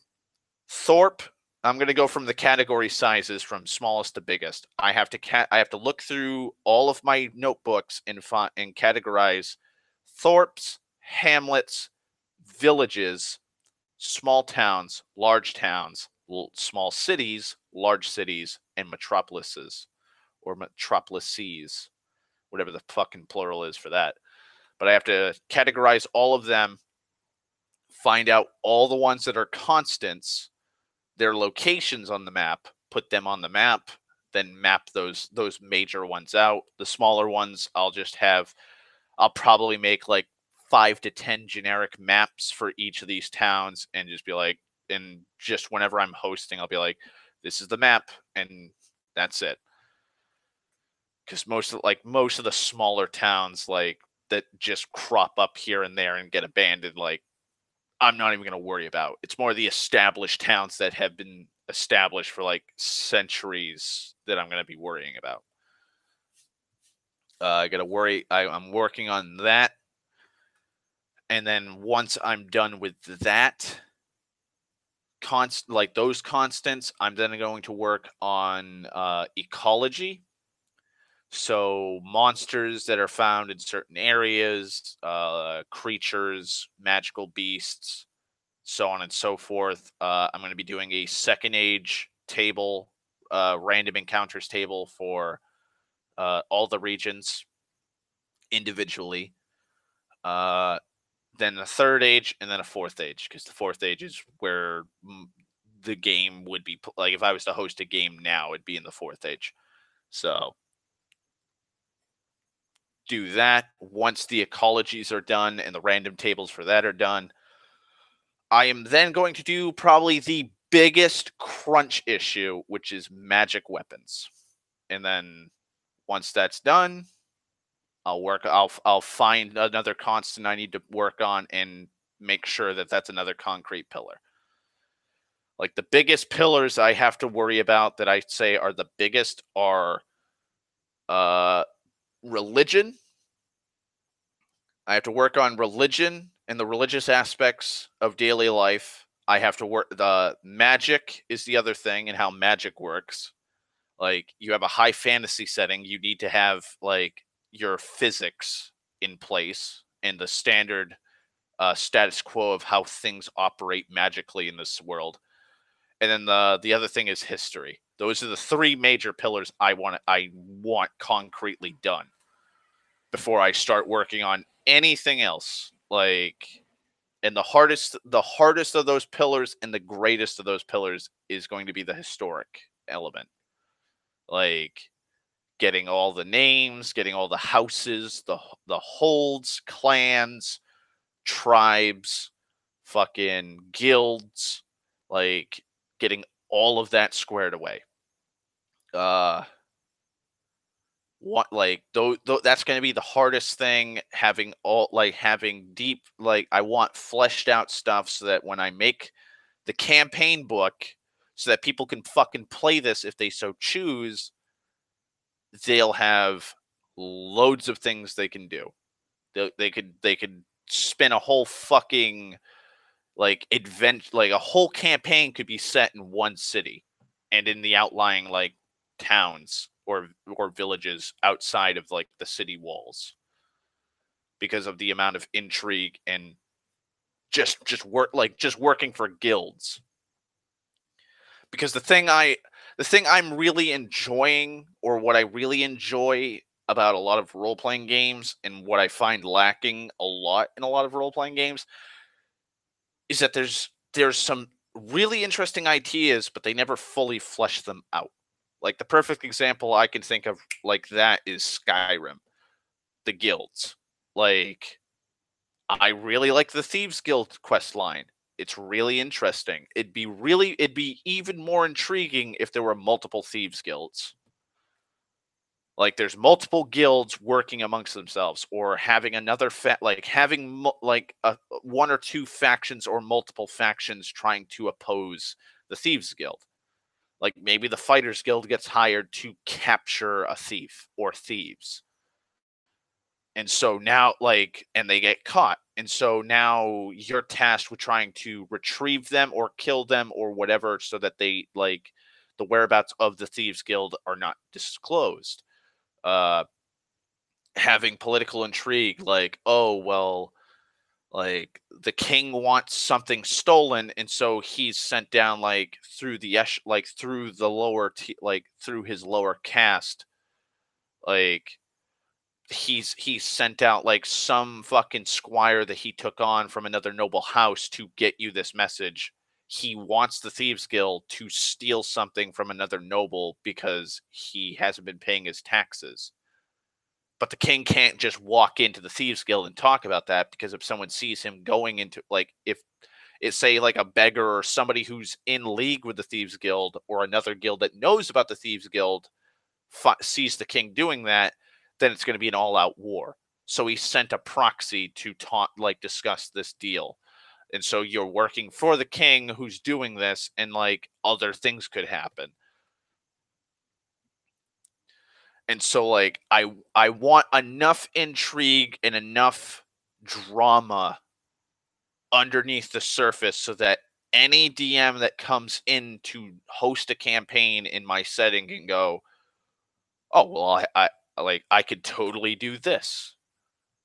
Thorpe. I'm gonna go from the category sizes from smallest to biggest. I have to look through all of my notebooks and categorize Thorpes, hamlets, villages, small towns, large towns, small cities, large cities, and metropolises, or metropolises, whatever the fucking plural is for that. But I have to categorize all of them, find out all the ones that are constants, their locations on the map, put them on the map, then map those major ones out. The smaller ones, I'll probably make like 5 to 10 generic maps for each of these towns, and just be like, and just whenever I'm hosting, I'll be like, this is the map, and that's it. Because most of the smaller towns, like, that just crop up here and there and get abandoned, like, I'm not even going to worry about. It's more the established towns that have been established for like centuries that I'm going to be worrying about. I got to worry. I'm working on that. And then once I'm done with that, like those constants, I'm then going to work on ecology. So monsters that are found in certain areas, creatures, magical beasts, so on and so forth. I'm going to be doing a second age table, random encounters table for all the regions individually. Then a third age, and then a fourth age, because the fourth age is where the game would be. Like, if I was to host a game now, it'd be in the fourth age. So do that. Once the ecologies are done and the random tables for that are done, I am then going to do probably the biggest crunch issue, which is magic weapons. And then once that's done, I'll find another constant I need to work on and make sure that that's another concrete pillar. Like, the biggest pillars I have to worry about that I say are the biggest are religion. I have to work on religion and the religious aspects of daily life. I have to work. The magic is the other thing, and how magic works. Like, you have a high fantasy setting, you need to have like your physics in place and the standard status quo of how things operate magically in this world. and then the other thing is history. Those are the three major pillars I want concretely done before I start working on anything else. Like, and the hardest of those pillars and the greatest of those pillars is going to be the historic element. Like, getting all the names, getting all the houses, the holds, clans, tribes, fucking guilds, like getting all of that squared away. Uh what like that's going to be the hardest thing, having all like having deep, like I want fleshed out stuff so that when I make the campaign book, so that people can fucking play this if they so choose, they'll have loads of things they can do. They could spin a whole fucking like like a whole campaign could be set in one city and in the outlying like towns or villages outside of like the city walls, because of the amount of intrigue and just working for guilds. Because the thing I'm really enjoying, or what I really enjoy about a lot of role playing games, and what I find lacking a lot in a lot of role playing games, is that there's some really interesting ideas, but they never fully flesh them out. Like the perfect example I can think of like that is Skyrim, the guilds. Like, I really like the Thieves Guild quest line. It's really interesting. It'd be even more intriguing if there were multiple Thieves Guilds. Like there's multiple guilds working amongst themselves, or having another like having one or two factions or multiple factions trying to oppose the Thieves Guild. Like maybe the Fighters Guild gets hired to capture a thief or thieves. And so now, like, and they get caught. And so now you're tasked with trying to retrieve them or kill them or whatever, so that they, like, the whereabouts of the Thieves Guild are not disclosed. Uh, Having political intrigue, like, oh, well, like, the king wants something stolen. And so he's sent down, like, through through the like, through his lower caste, like, he's sent out like some fucking squire that he took on from another noble house to get you this message. He wants the Thieves Guild to steal something from another noble because he hasn't been paying his taxes. But the king can't just walk into the Thieves Guild and talk about that, because if someone sees him going into, like, if it's, say, like a beggar or somebody who's in league with the Thieves Guild, or another guild that knows about the Thieves Guild, sees the king doing that, then it's going to be an all-out war. So he sent a proxy to discuss this deal. And so you're working for the king who's doing this, and like other things could happen. And so like I want enough intrigue and enough drama underneath the surface, so that any DM that comes in to host a campaign in my setting can go, oh, well, I could totally do this.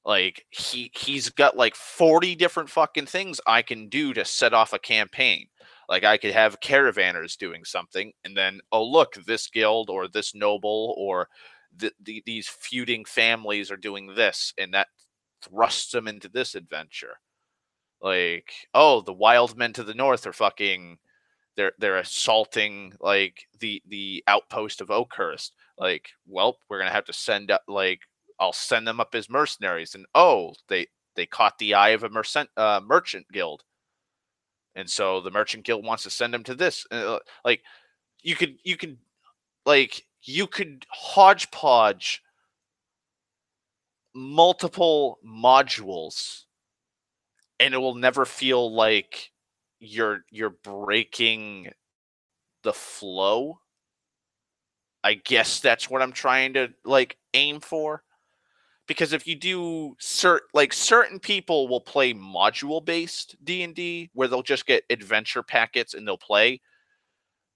Like, he's got like 40 different fucking things I can do to set off a campaign. Like, I could have caravanners doing something, and then, oh, look, this guild or this noble or these feuding families are doing this, and that thrusts them into this adventure. Like, oh, the wild men to the north are fucking, they're assaulting like the outpost of Oakhurst. Like, well, we're gonna have to send up, like, I'll send them up as mercenaries, and oh, they caught the eye of a merchant guild, and so the merchant guild wants to send them to this. Like, you could like you could hodgepodge multiple modules, and it will never feel like you're breaking the flow. I guess that's what I'm trying to like aim for. Because if you do certain people will play module based D&D, where they'll just get adventure packets and they'll play,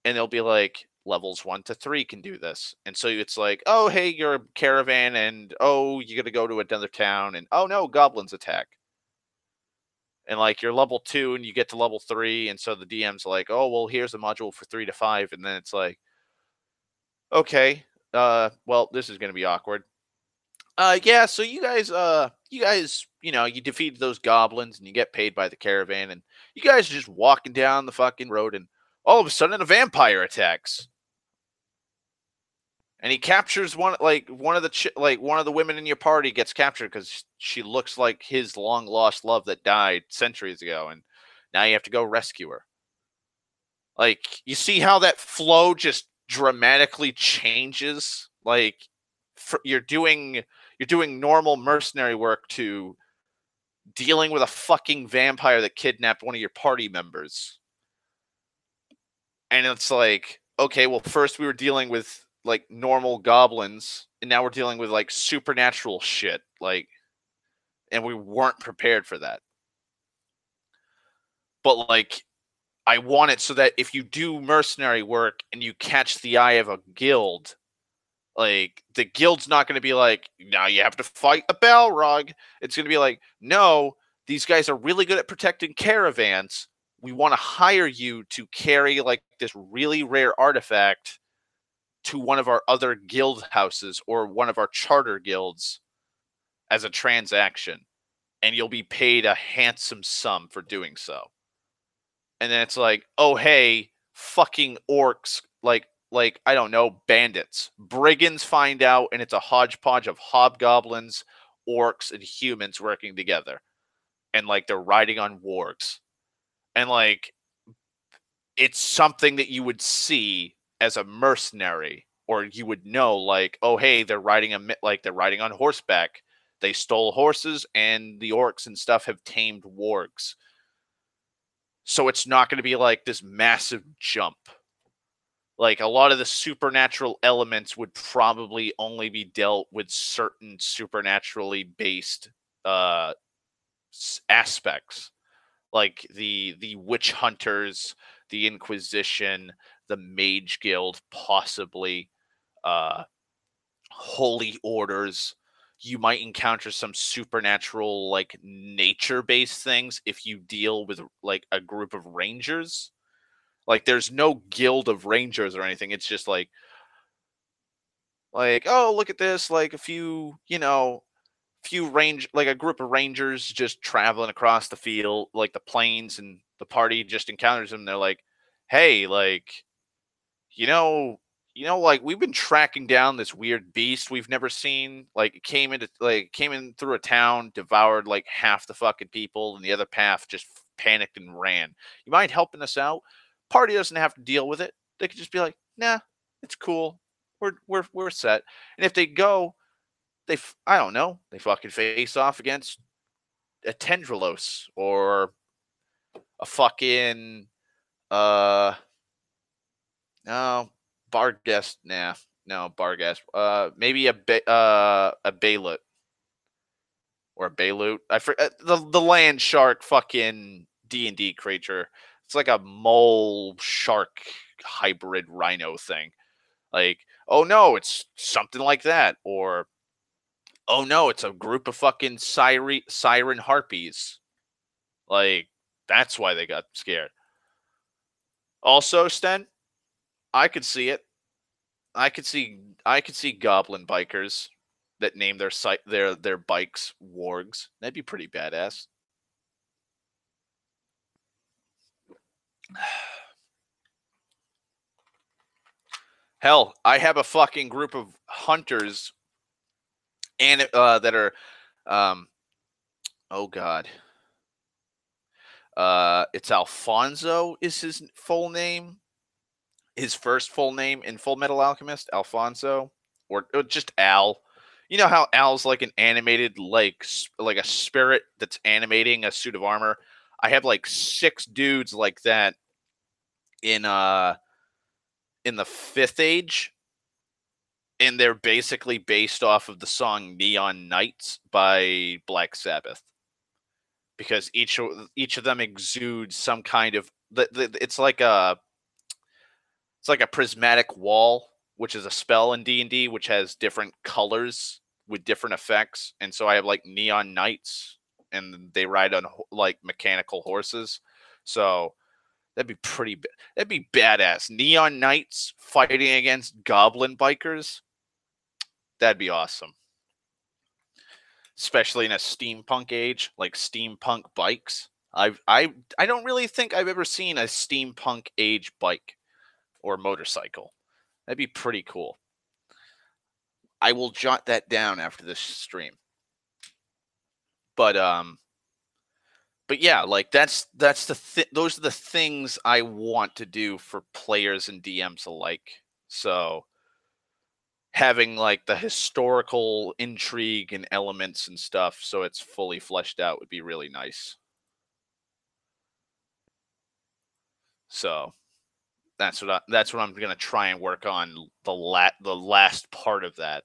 and they'll be like, levels 1 to 3 can do this. And so it's like, oh, hey, you're a caravan, and oh, you got to go to another town, and oh no, goblins attack. and like you're level 2 and you get to level 3, and so the DM's like, oh well, here's a module for 3 to 5, and then it's like, okay, well, this is gonna be awkward. Yeah, so you guys, you defeated those goblins and you get paid by the caravan, and you guys are just walking down the fucking road, and all of a sudden a vampire attacks. And he captures one of the women in your party gets captured because she looks like his long lost love that died centuries ago, and now you have to go rescue her. Like, you see how that flow just dramatically changes? Like, you're doing normal mercenary work to dealing with a fucking vampire that kidnapped one of your party members. And it's like, okay, well, first we were dealing with like normal goblins, and now we're dealing with like supernatural shit. Like, and we weren't prepared for that. But like, I want it so that if you do mercenary work and you catch the eye of a guild, like, the guild's not going to be like, now you have to fight a Balrog. It's going to be like, no, these guys are really good at protecting caravans. We want to hire you to carry like this really rare artifact to one of our other guild houses or one of our charter guilds as a transaction, and you'll be paid a handsome sum for doing so. And then it's like, oh hey, fucking orcs, like I don't know, bandits, brigands find out, and it's a hodgepodge of hobgoblins, orcs, and humans working together, and like they're riding on wargs, and like it's something that you would see as a mercenary, or you would know, like, oh hey, they're riding on horseback. They stole horses, and the orcs and stuff have tamed wargs. So it's not going to be like this massive jump. Like, a lot of the supernatural elements would probably only be dealt with certain supernaturally based uh aspects, like the witch hunters, the Inquisition, the Mage Guild, possibly uh holy orders. You might encounter some supernatural, like, nature based things if you deal with like a group of rangers. Like, there's no guild of rangers or anything. It's just like, oh, look at this, like a few range, like a group of rangers just traveling across the field, like the plains, and the party just encounters them. They're like, hey, like, you know, like, we've been tracking down this weird beast we've never seen. Like, came in through a town, devoured like half the fucking people, and the other half just panicked and ran. You mind helping us out? Party doesn't have to deal with it. They could just be like, nah, it's cool. We're set. And if they go, I don't know, they fucking face off against a Tendrilos, or a fucking uh no, Barghest, nah, no, Barghest. Maybe a Balut, or a Balut. I forget the land shark fucking D&D creature. It's like a mole shark hybrid rhino thing. Like, oh no, it's something like that, or oh no, it's a group of fucking siren harpies. Like, that's why they got scared. Also, Sten, I could see it. I could see goblin bikers that name their bikes wargs. That'd be pretty badass. Hell, I have a fucking group of hunters, and that are um oh god. It's Alfonso is his full name. His first full name in Full Metal Alchemist, Alfonso, or just Al. You know how Al's like an animated, like a spirit that's animating a suit of armor. I have like 6 dudes like that in in the Fifth Age, and they're basically based off of the song Neon Nights by Black Sabbath, because each of them exudes some kind of it's like a prismatic wall, which is a spell in D&D, which has different colors with different effects. And so I have like Neon Nights. and they ride on like mechanical horses. So that'd be that'd be badass. Neon knights fighting against goblin bikers. That'd be awesome. Especially in a steampunk age, like steampunk bikes. I don't really think I've ever seen a steampunk age bike or motorcycle. That'd be pretty cool. I will jot that down after this stream. But yeah, like that's those are the things I want to do for players and DMs alike. So having like the historical intrigue and elements and stuff so it's fully fleshed out would be really nice. So that's what I'm going to try and work on the last part of that.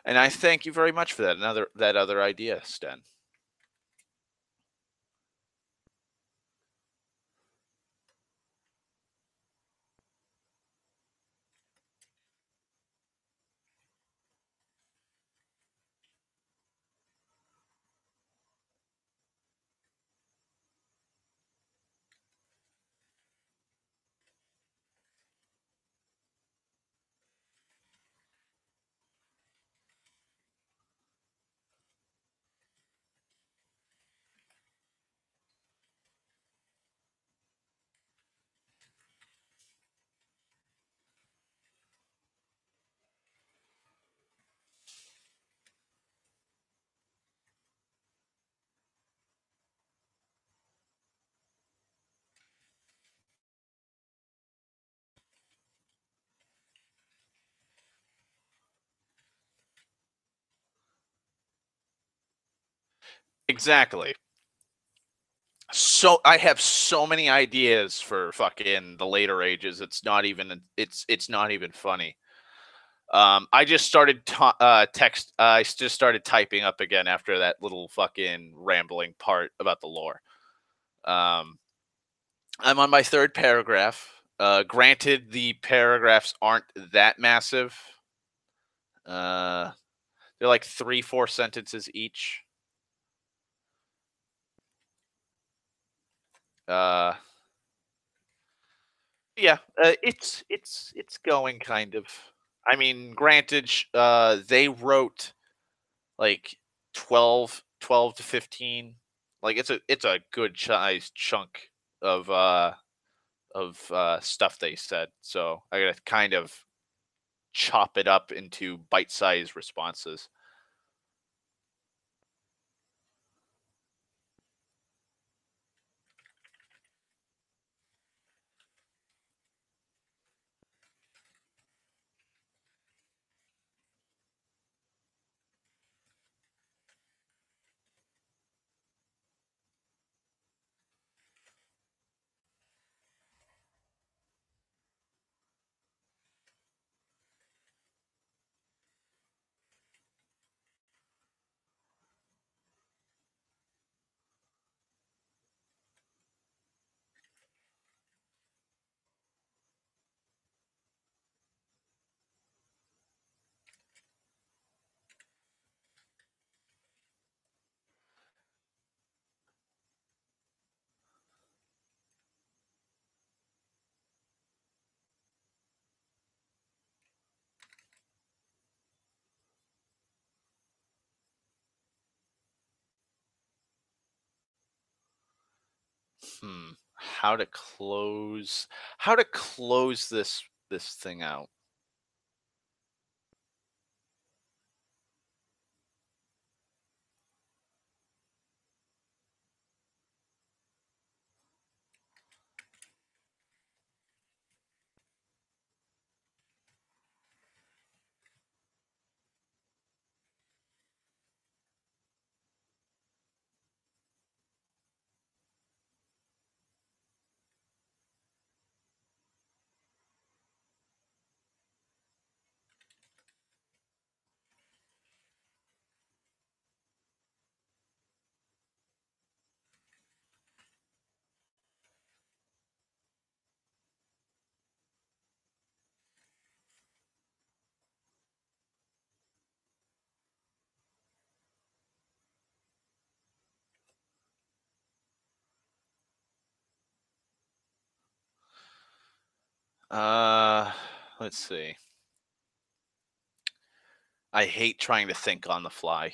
And I thank you very much for that other idea, Sten. Exactly. So I have so many ideas for fucking the later ages. It's not even funny. I just started text. I just started typing up again after that little fucking rambling part about the lore. Um, I'm on my third paragraph. Granted, the paragraphs aren't that massive. Uh, they're like 3, 4 sentences each. Uh, yeah, it's going kind of. I mean, granted, they wrote like 12 to 15. Like it's a good sized chunk of stuff they said. So I gotta kind of chop it up into bite sized responses. Hmm. How to close this thing out. Uh, let's see. I hate trying to think on the fly.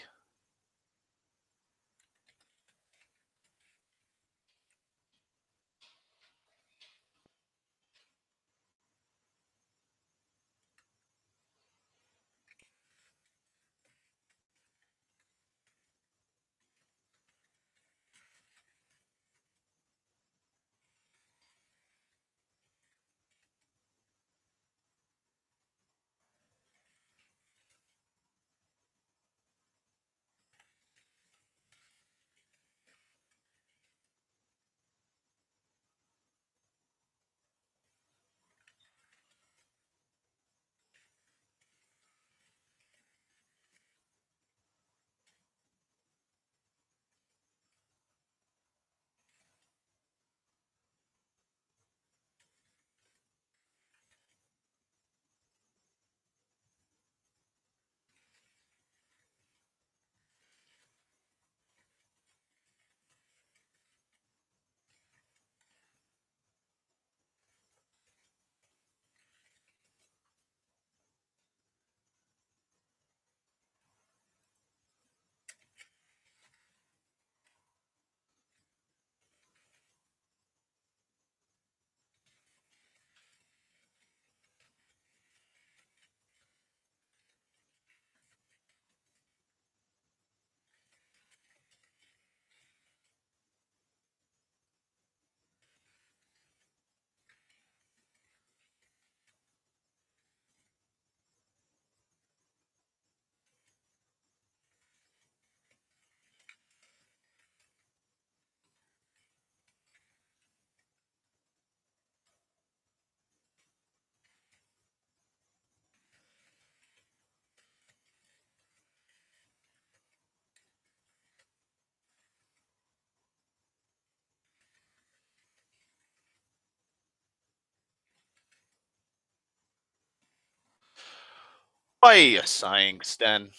Why sighing, Sten?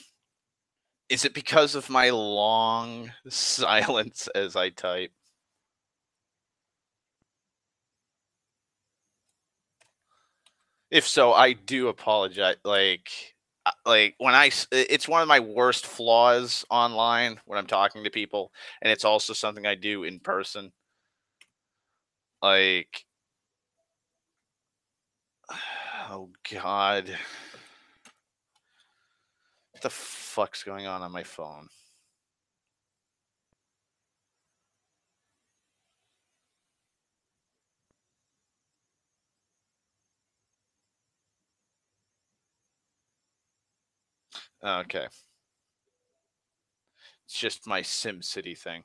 Is it because of my long silence as I type? If so, I do apologize. Like when it's one of my worst flaws online when I'm talking to people, and it's also something I do in person. Like, oh god, what the fuck's going on my phone? Okay, it's just my SimCity thing.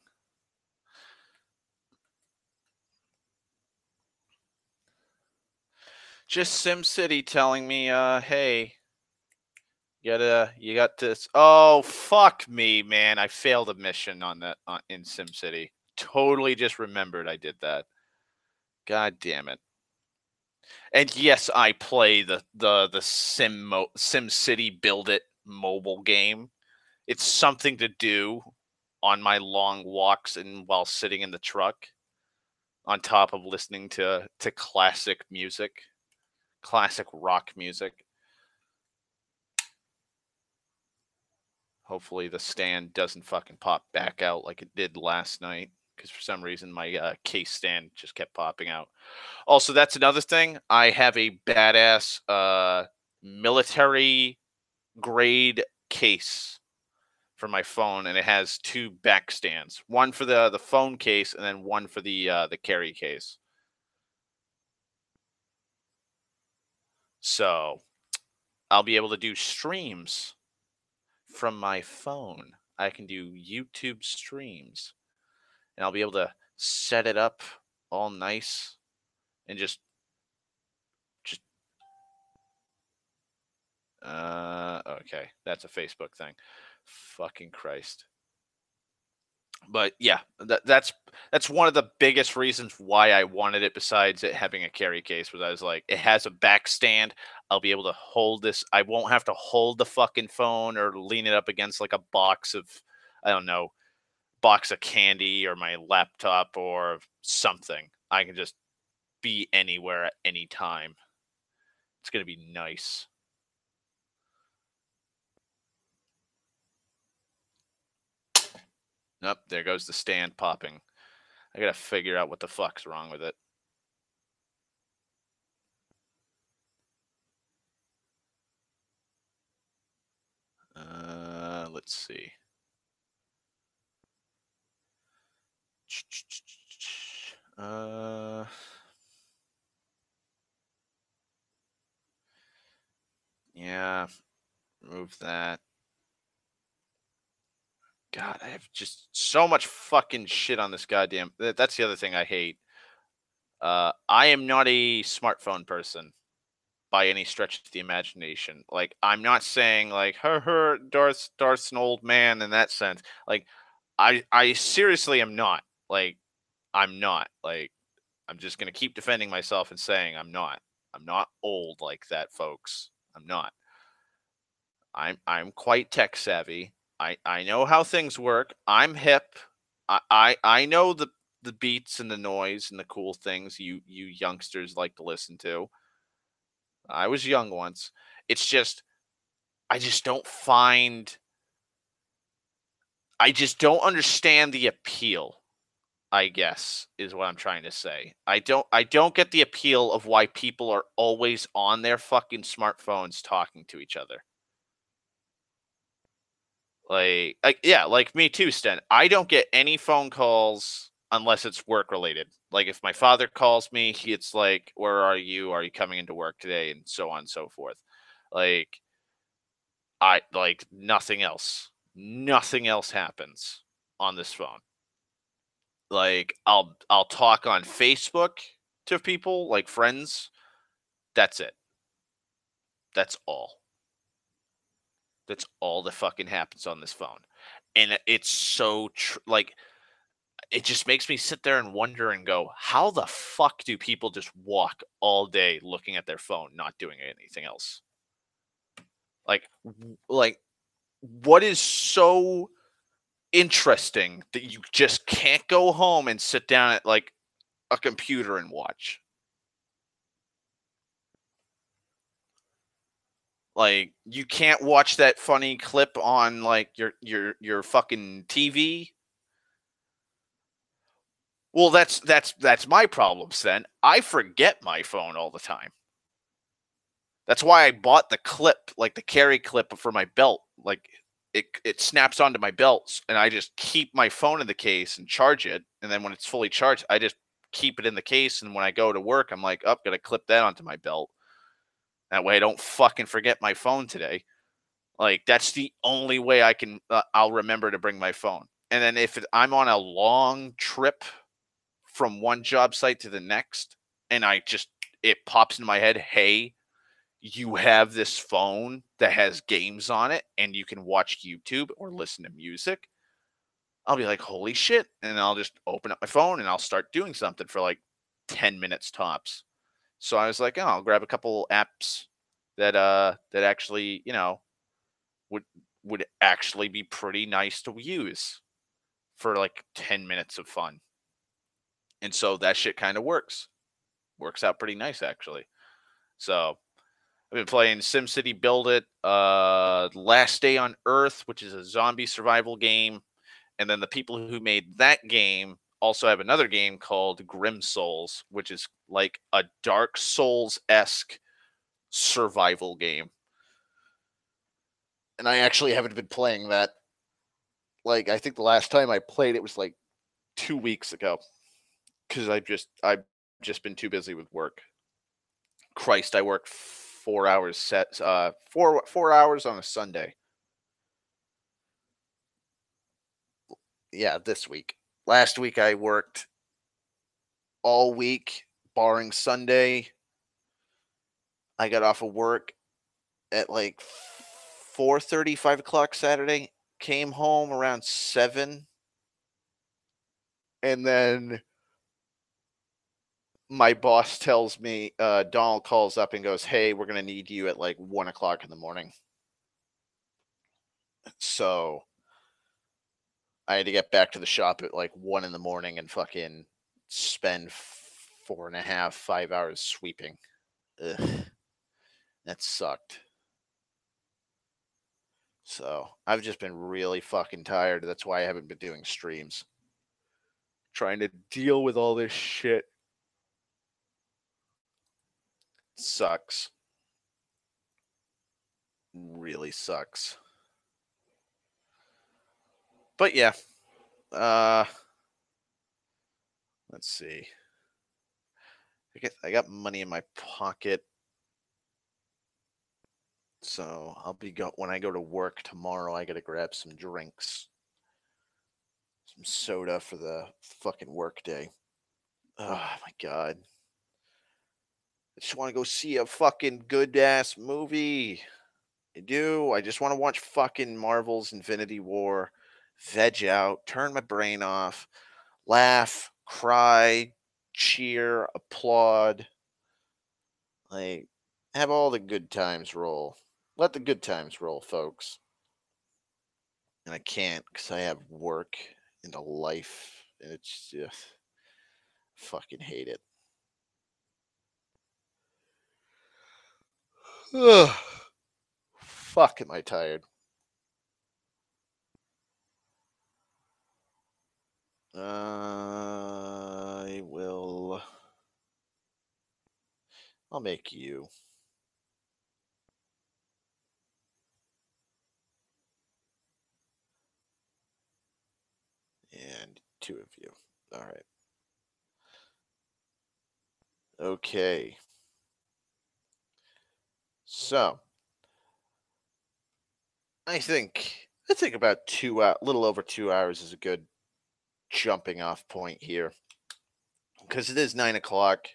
Just SimCity telling me, hey, you got this. Oh, fuck me, man! I failed a mission on that in SimCity. Totally just remembered I did that. God damn it! And yes, I play the Sim City Build It mobile game. It's something to do on my long walks and while sitting in the truck, on top of listening to classic music, classic rock music. Hopefully the stand doesn't fucking pop back out like it did last night, because for some reason my case stand just kept popping out. Also, that's another thing. I have a badass military grade case for my phone, and it has two back stands. One for the phone case, and then one for the carry case. So I'll be able to do streams from my phone. I can do YouTube streams, and I'll be able to set it up all nice and just okay, that's a Facebook thing. Fucking Christ. But yeah, that's one of the biggest reasons why I wanted it. Besides it having a carry case, was I was like, it has a back stand. I'll be able to hold this. I won't have to hold the fucking phone or lean it up against like a box of, I don't know, box of candy or my laptop or something. I can just be anywhere at any time. It's gonna be nice. Nope, there goes the stand popping. I gotta figure out what the fuck's wrong with it. Let's see. Uh, yeah, move that. God, I have just so much fucking shit on this goddamn. That's the other thing I hate. I am not a smartphone person by any stretch of the imagination. Like, I'm not saying like her Darth's an old man in that sense. Like, I seriously am not. Like, I'm not. Like, I'm just gonna keep defending myself and saying I'm not. I'm not old like that, folks. I'm not. I'm quite tech savvy. I know how things work. I'm hip. I know the beats and the noise and the cool things you youngsters like to listen to. I was young once. It's just I just don't find I just don't understand the appeal, I guess, is what I'm trying to say. I don't get the appeal of why people are always on their fucking smartphones talking to each other. Like yeah, like me too, Sten. I don't get any phone calls unless it's work related. Like if my father calls me, it's like, "Where are you? Are you coming into work today?" and so on and so forth. Like I like nothing else. Nothing else happens on this phone. Like I'll talk on Facebook to people, like friends. That's it. That's all. That's all that fucking happens on this phone. And it's so like it just makes me sit there and wonder and go, how the fuck do people just walk all day looking at their phone, not doing anything else? Like, like, what is so interesting that you just can't go home and sit down at like a computer and watch? Like, you can't watch that funny clip on like your fucking TV. Well, that's my problem, then. I forget my phone all the time. That's why I bought the clip, like the carry clip for my belt. Like it snaps onto my belts, and I just keep my phone in the case and charge it. And then when it's fully charged, I just keep it in the case. And when I go to work, I'm like, oh, gotta clip that onto my belt. That way, I don't fucking forget my phone today. Like that's the only way I can. I'll remember to bring my phone. And then if I'm on a long trip from one job site to the next, and I just it pops in my head, hey, you have this phone that has games on it and you can watch YouTube or listen to music, I'll be like, holy shit. And I'll just open up my phone and I'll start doing something for like 10 minutes tops. So I was like, oh, I'll grab a couple apps that actually, would would actually be pretty nice to use for like 10 minutes of fun. And so that shit kind of works. Works out pretty nice actually. So I've been playing SimCity Build It, Last Day on Earth, which is a zombie survival game, and then the people who made that game also have another game called Grim Souls, which is like a Dark Souls esque survival game. And I actually haven't been playing that. Like I think the last time I played it was like 2 weeks ago because I've just been too busy with work. Christ, I work 4 hours set, 4 hours on a Sunday. Yeah, this week. Last week I worked all week, barring Sunday. I got off of work at like 4:30, 5 o'clock Saturday. Came home around 7, and then my boss tells me, Donald calls up and goes, "Hey, we're gonna need you at like 1 o'clock in the morning." So I had to get back to the shop at like 1 in the morning and fucking spend 4.5, 5 hours sweeping. Ugh. That sucked. So I've just been really fucking tired. That's why I haven't been doing streams. Trying to deal with all this shit sucks. Really sucks. But yeah, uh, let's see. I got money in my pocket, so I'll be when I go to work tomorrow. I gotta grab some drinks, some soda for the fucking work day. Oh my god, I just want to go see a fucking good ass movie. I do. I just want to watch fucking Marvel's Infinity War, veg out, turn my brain off, laugh, cry, cheer, applaud, like have all the good times roll. Let the good times roll, folks. And I can't because I have work and a life, and it's just fucking hate it. Ugh. Fuck, am I tired? I will. I'll make you. And two of you. All right. Okay. So I think about little over 2 hours is a good jumping off point here because it is 9 o'clock,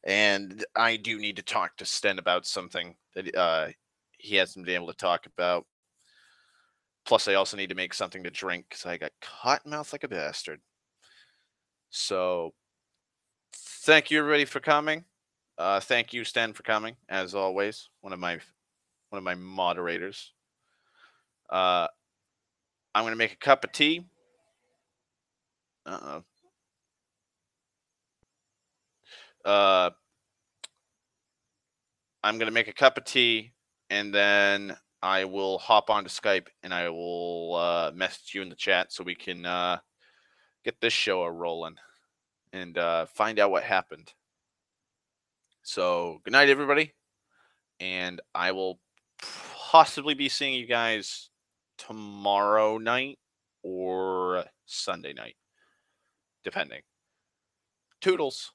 and I do need to talk to Sten about something that he hasn't been able to talk about. Plus, I also need to make something to drink because I got cotton mouth like a bastard. So, thank you everybody for coming. Thank you, Sten, for coming as always. One of my moderators. Uh, I'm gonna make a cup of tea. Uh oh. I'm gonna make a cup of tea, and then I will hop onto Skype and I will message you in the chat so we can get this show rolling and find out what happened. So good night, everybody, and I will possibly be seeing you guys tomorrow night or Sunday night, depending. Toodles.